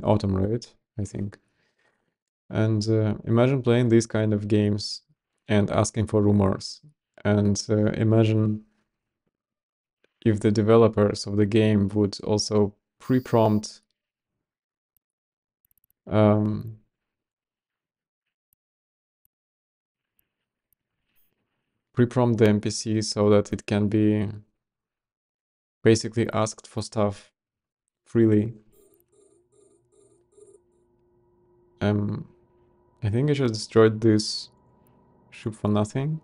Speaker 1: autumn, right? I think. And imagine playing these kind of games and asking for rumors. And imagine if the developers of the game would also pre-prompt um, pre-prompt the NPC so that it can be basically asked for stuff freely. I think I just destroyed this ship for nothing.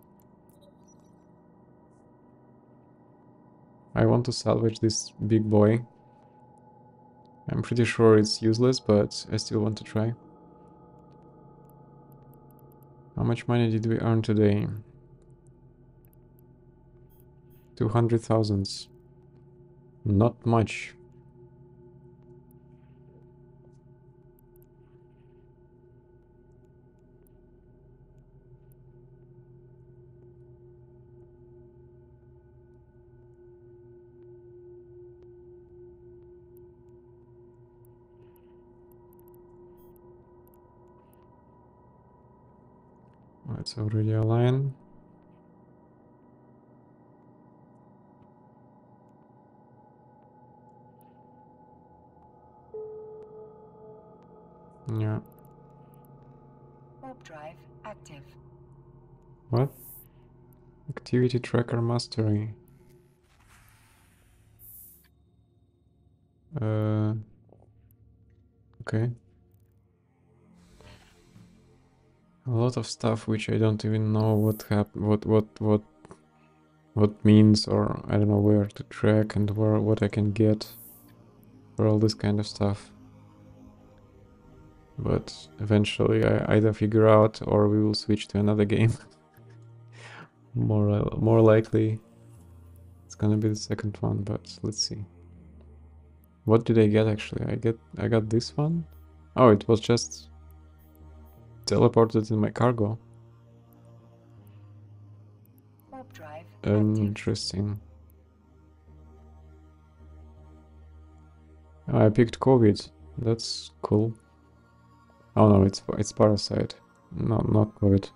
Speaker 1: I want to salvage this big boy. I'm pretty sure it's useless, but I still want to try. How much money did we earn today? 200,000. Not much. It's already a lion. Yeah.
Speaker 2: Warp drive active.
Speaker 1: What? Activity tracker mastery. Okay. A lot of stuff which I don't even know what means, or I don't know where to track and what I can get for all this kind of stuff. But eventually I either figure out or we will switch to another game. More likely it's gonna be the second one, but let's see. What did I get actually? I got this one. Oh, it was just teleported in my cargo.
Speaker 2: Warp drive active.
Speaker 1: Interesting. I picked COVID. That's cool. Oh no, it's parasite. No, not COVID.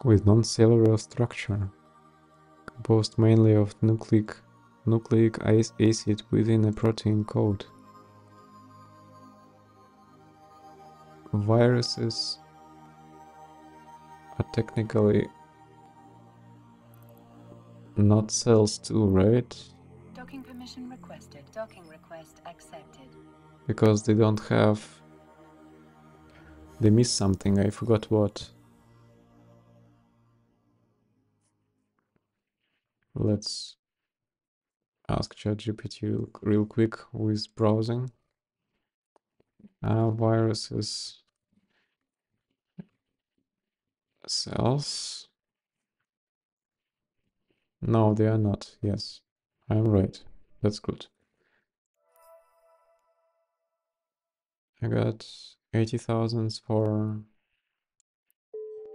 Speaker 1: With non-cellular structure, composed mainly of nucleic acid within a protein coat. Viruses are technically not cells too, right?
Speaker 2: Docking permission requested. Docking request accepted.
Speaker 1: Because they don't have... They miss something, I forgot what. Let's ask ChatGPT real quick with browsing. Viruses... Cells? No, they are not. Yes, I am right. That's good. I got 80,000 for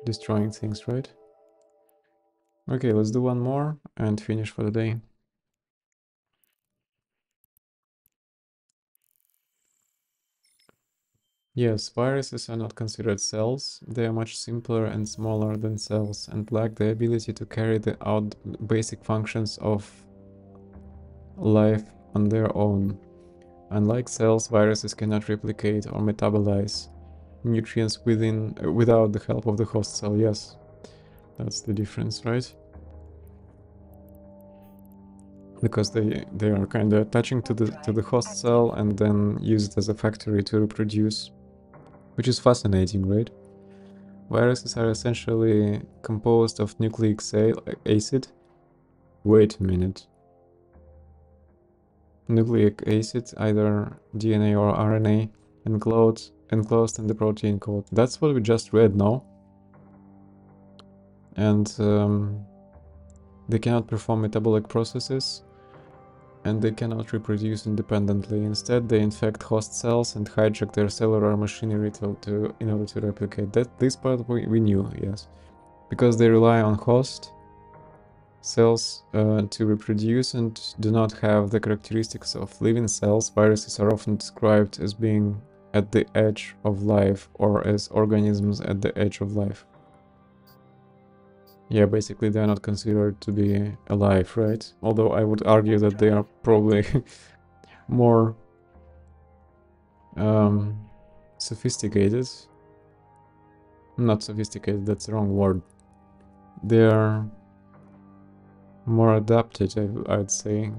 Speaker 1: destroying things, right? Okay, let's do one more and finish for the day. Yes, viruses are not considered cells. They are much simpler and smaller than cells and lack the ability to carry out basic functions of life on their own. Unlike cells, viruses cannot replicate or metabolize nutrients without the help of the host cell. Yes, that's the difference, right? Because they are kind of attaching to the host cell and then use it as a factory to reproduce, which is fascinating, right? Viruses are essentially composed of nucleic acid. Wait a minute. Nucleic acid, either DNA or RNA, enclosed in the protein coat. That's what we just read, no? And they cannot perform metabolic processes, and they cannot reproduce independently. Instead, they infect host cells and hijack their cellular machinery in order to replicate. This part we knew, yes. Because they rely on host cells to reproduce and do not have the characteristics of living cells, viruses are often described as being at the edge of life, or as organisms at the edge of life. Yeah, basically they are not considered to be alive, right? Although I would argue that they are probably more sophisticated. Not sophisticated, that's the wrong word. They are more adapted, I'd say,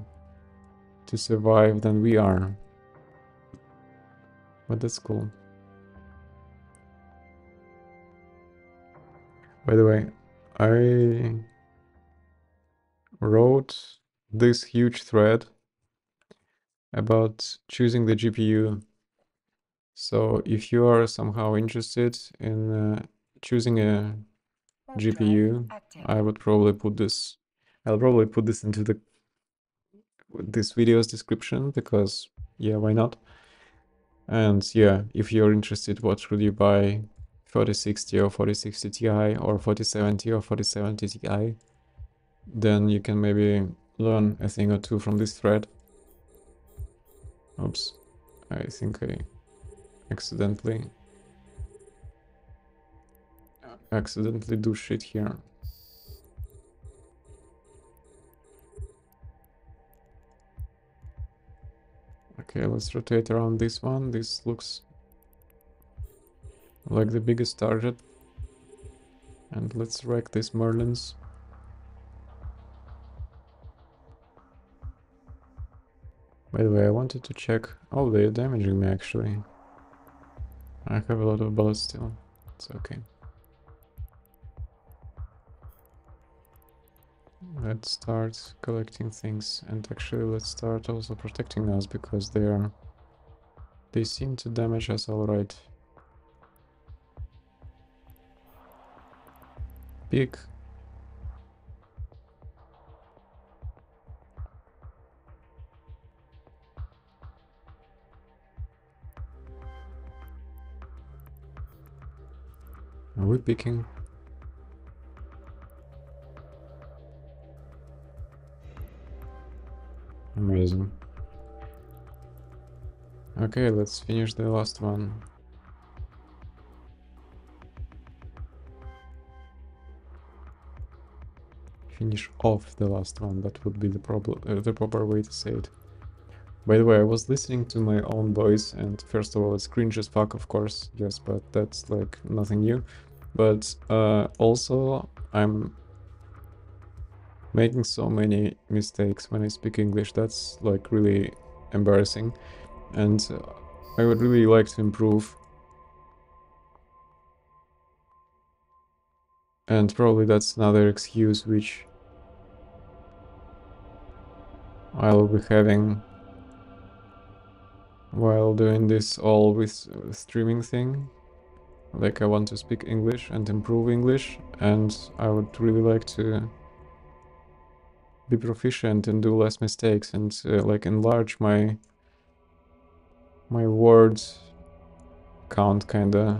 Speaker 1: to survive than we are. But that's cool. By the way, I wrote this huge thread about choosing the GPU. So if you are somehow interested in choosing a GPU, I would probably put this. I'll probably put this into this video's description because yeah, why not? And yeah, if you're interested, what should you buy? 4060 or 4060 Ti or 4070 or 4070 Ti? Then you can maybe learn a thing or two from this thread. Oops, I think I accidentally do shit here. Okay, let's rotate around this one. This looks like the biggest target. And let's wreck these Merlins. By the way, I wanted to check. Oh, they're damaging me actually. I have a lot of bullets still. It's okay. Let's start collecting things, and actually let's start also protecting us because they seem to damage us alright. Peek. Are we picking? Amazing. Okay, let's finish the last one. Finish off the last one, that would be the proper way to say it. By the way, I was listening to my own voice, and first of all, it's cringe as fuck, of course, yes, but that's like nothing new. But also, I'm making so many mistakes when I speak English. That's like really embarrassing, and I would really like to improve. And probably that's another excuse which I'll be having while doing this all with streaming thing. Like I want to speak English and improve English, and I would really like to be proficient and do less mistakes and like enlarge my word count kinda.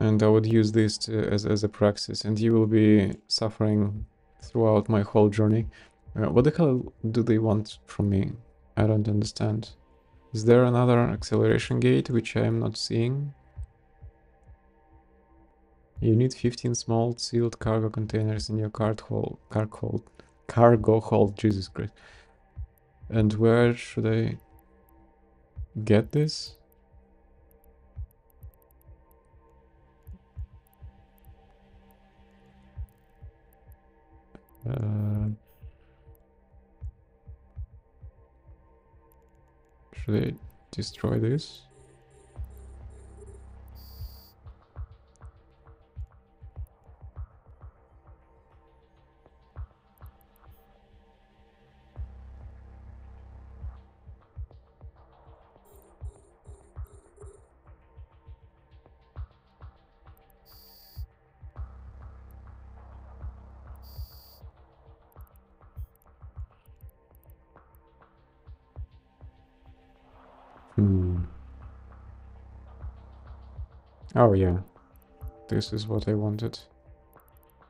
Speaker 1: And I would use this as a practice, and you will be suffering throughout my whole journey. What the hell do they want from me? I don't understand. Is there another acceleration gate which I am not seeing? You need 15 small sealed cargo containers in your cargo hold, Jesus Christ. And where should I get this? Should I destroy this? Oh yeah, this is what I wanted.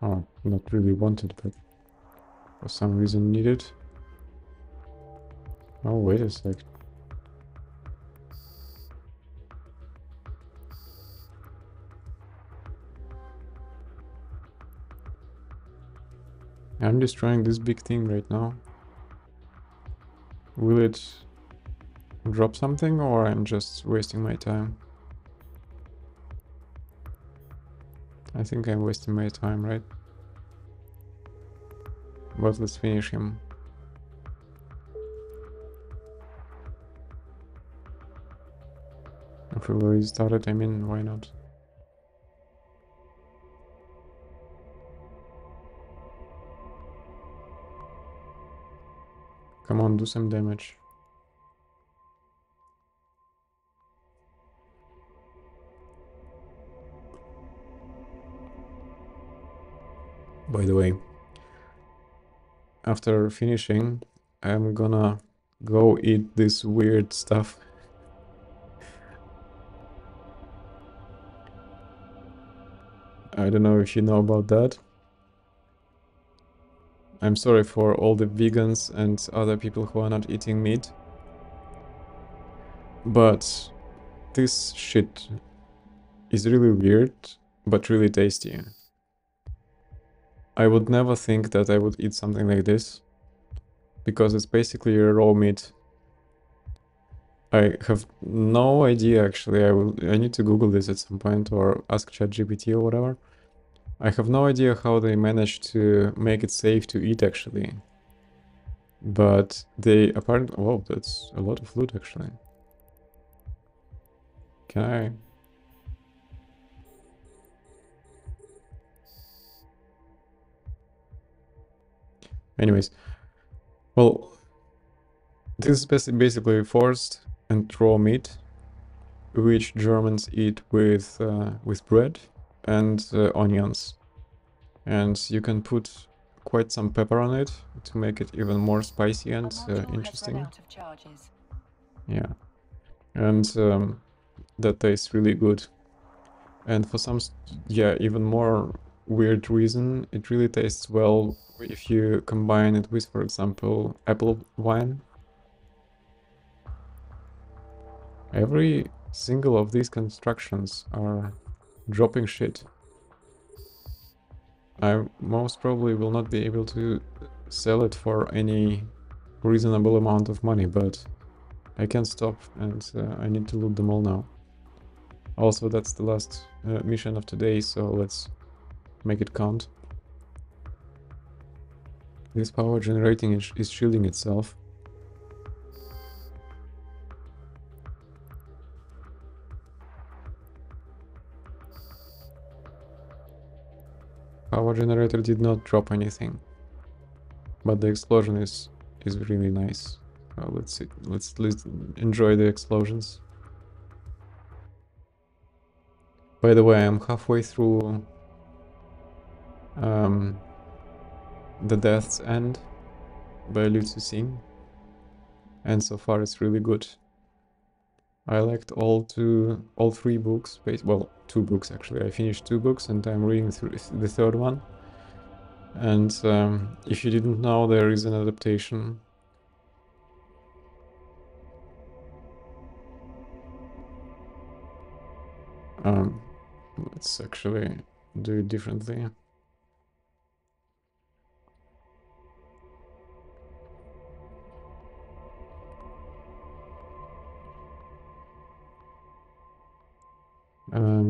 Speaker 1: Oh, not really wanted, but for some reason needed. Oh, wait a sec. I'm destroying this big thing right now. Will it drop something, or I'm just wasting my time? I think I'm wasting my time, right? But let's finish him. If we already started, I mean, why not? Come on, do some damage. By the way, after finishing, I'm gonna go eat this weird stuff. I don't know if you know about that. I'm sorry for all the vegans and other people who are not eating meat. But this shit is really weird, but really tasty. I would never think that I would eat something like this, because it's basically a raw meat. I have no idea actually. I need to Google this at some point or ask ChatGPT or whatever. I have no idea how they managed to make it safe to eat actually. But they apparently... Whoa, that's a lot of loot actually. Can I... Anyways. Well, this is basically forced and raw meat, which Germans eat with bread and onions. And you can put quite some pepper on it to make it even more spicy and interesting. Yeah, and that tastes really good. And for some, yeah, even more weird reason, it really tastes well if you combine it with, for example, apple wine. Every single of these constructions are dropping shit. I most probably will not be able to sell it for any reasonable amount of money, but I can't stop, and I need to loot them all now. Also, that's the last mission of today, so let's make it count. This power generating is shielding itself. Power generator did not drop anything, but the explosion is really nice. Let's see. Let's enjoy the explosions. By the way, I'm halfway through The Death's End by Liu Cixin, and so far it's really good. I liked all three books. Well, two books actually. I finished two books, and I'm reading through the third one. And if you didn't know, there is an adaptation. Let's actually do it differently.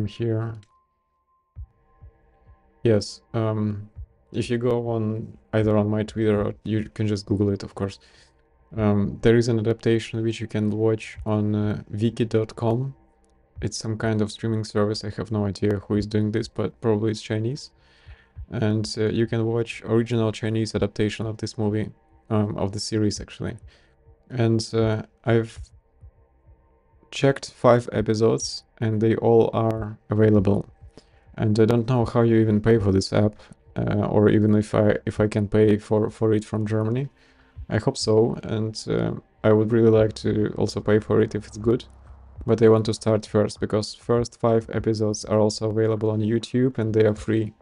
Speaker 1: Here. Yes. If you go on either on my Twitter, or you can just Google it, of course. There is an adaptation which you can watch on wiki.com. It's some kind of streaming service. I have no idea who is doing this, but probably it's Chinese. And you can watch original Chinese adaptation of this movie, of the series actually. And I've checked 5 episodes, and they all are available. And I don't know how you even pay for this app, or even if I can pay for it from Germany. I hope so, and I would really like to also pay for it if it's good. But I want to start first, because first 5 episodes are also available on YouTube, and they are free,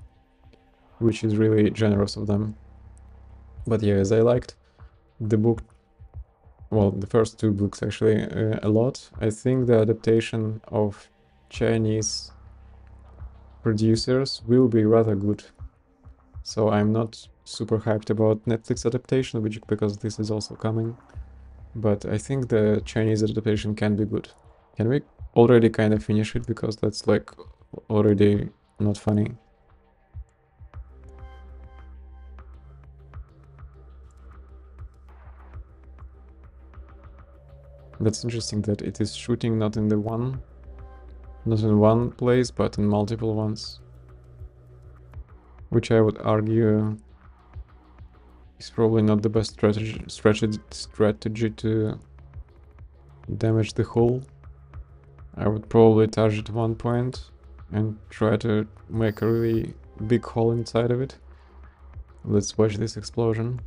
Speaker 1: which is really generous of them. But yeah, as I liked the book, well, the first 2 books actually, a lot, I think the adaptation of Chinese producers will be rather good. So I'm not super hyped about Netflix adaptation, because this is also coming. But I think the Chinese adaptation can be good. Can we already kind of finish it? Because that's like already not funny. That's interesting that it is shooting not in the one Not in one place, but in multiple ones. Which I would argue is probably not the best strategy to damage the hull. I would probably target one point and try to make a really big hole inside of it. Let's watch this explosion.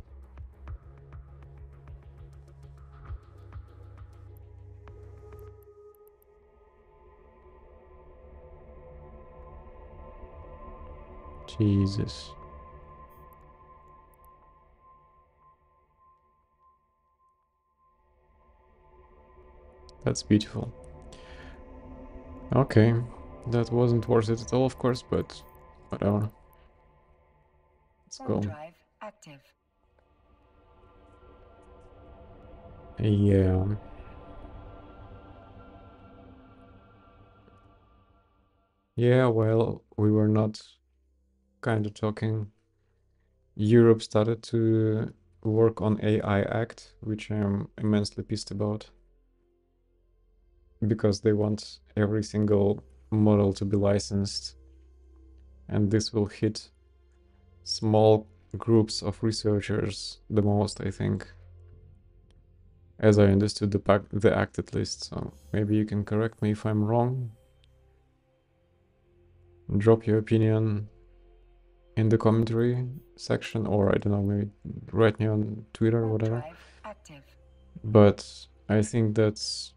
Speaker 1: Jesus. That's beautiful. Okay, that wasn't worth it at all, of course, but whatever. Let's go.
Speaker 2: Drive active.
Speaker 1: Yeah. Yeah, well, we were not kind of talking. Europe started to work on AI Act, which I'm immensely pissed about. Because they want every single model to be licensed. And this will hit small groups of researchers the most, I think. As I understood the act at least, so maybe you can correct me if I'm wrong. Drop your opinion in the commentary section, or I don't know, maybe write me on Twitter or whatever.
Speaker 2: Active.
Speaker 1: But I think that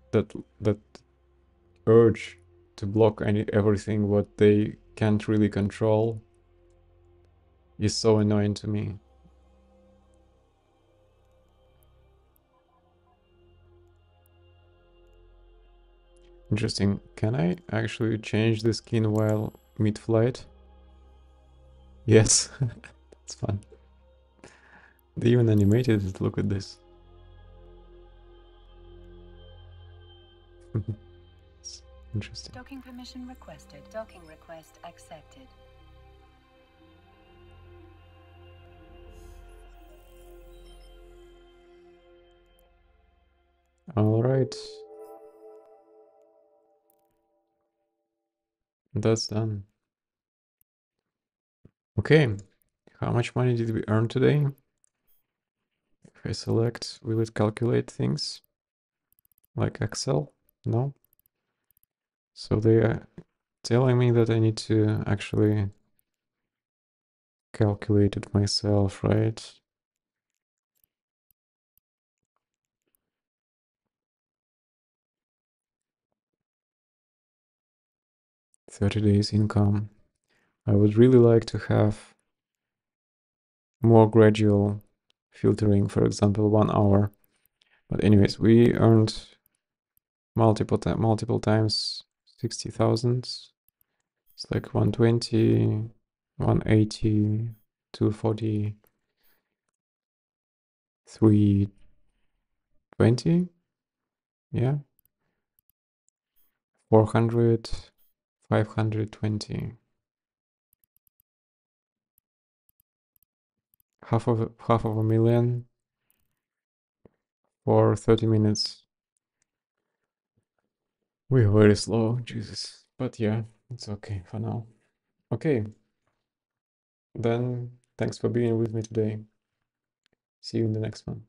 Speaker 1: urge to block everything what they can't really control is so annoying to me. Interesting. Can I actually change the skin while mid-flight? Yes, that's fun. They even animated it. Look at this. Interesting.
Speaker 2: Docking permission requested. Docking request accepted.
Speaker 1: All right. That's done. Okay. How much money did we earn today? If I select, will it calculate things? Like Excel? No? So they are telling me that I need to actually calculate it myself, right? $30 days income. I would really like to have more gradual filtering, for example, 1 hour. But anyways, we earned multiple times 60,000. It's like 120, 180, 240, 320. Yeah. 400, 520. Half of a million for 30 minutes. We're very slow, Jesus. But yeah, it's okay for now. Okay. Then thanks for being with me today. See you in the next one.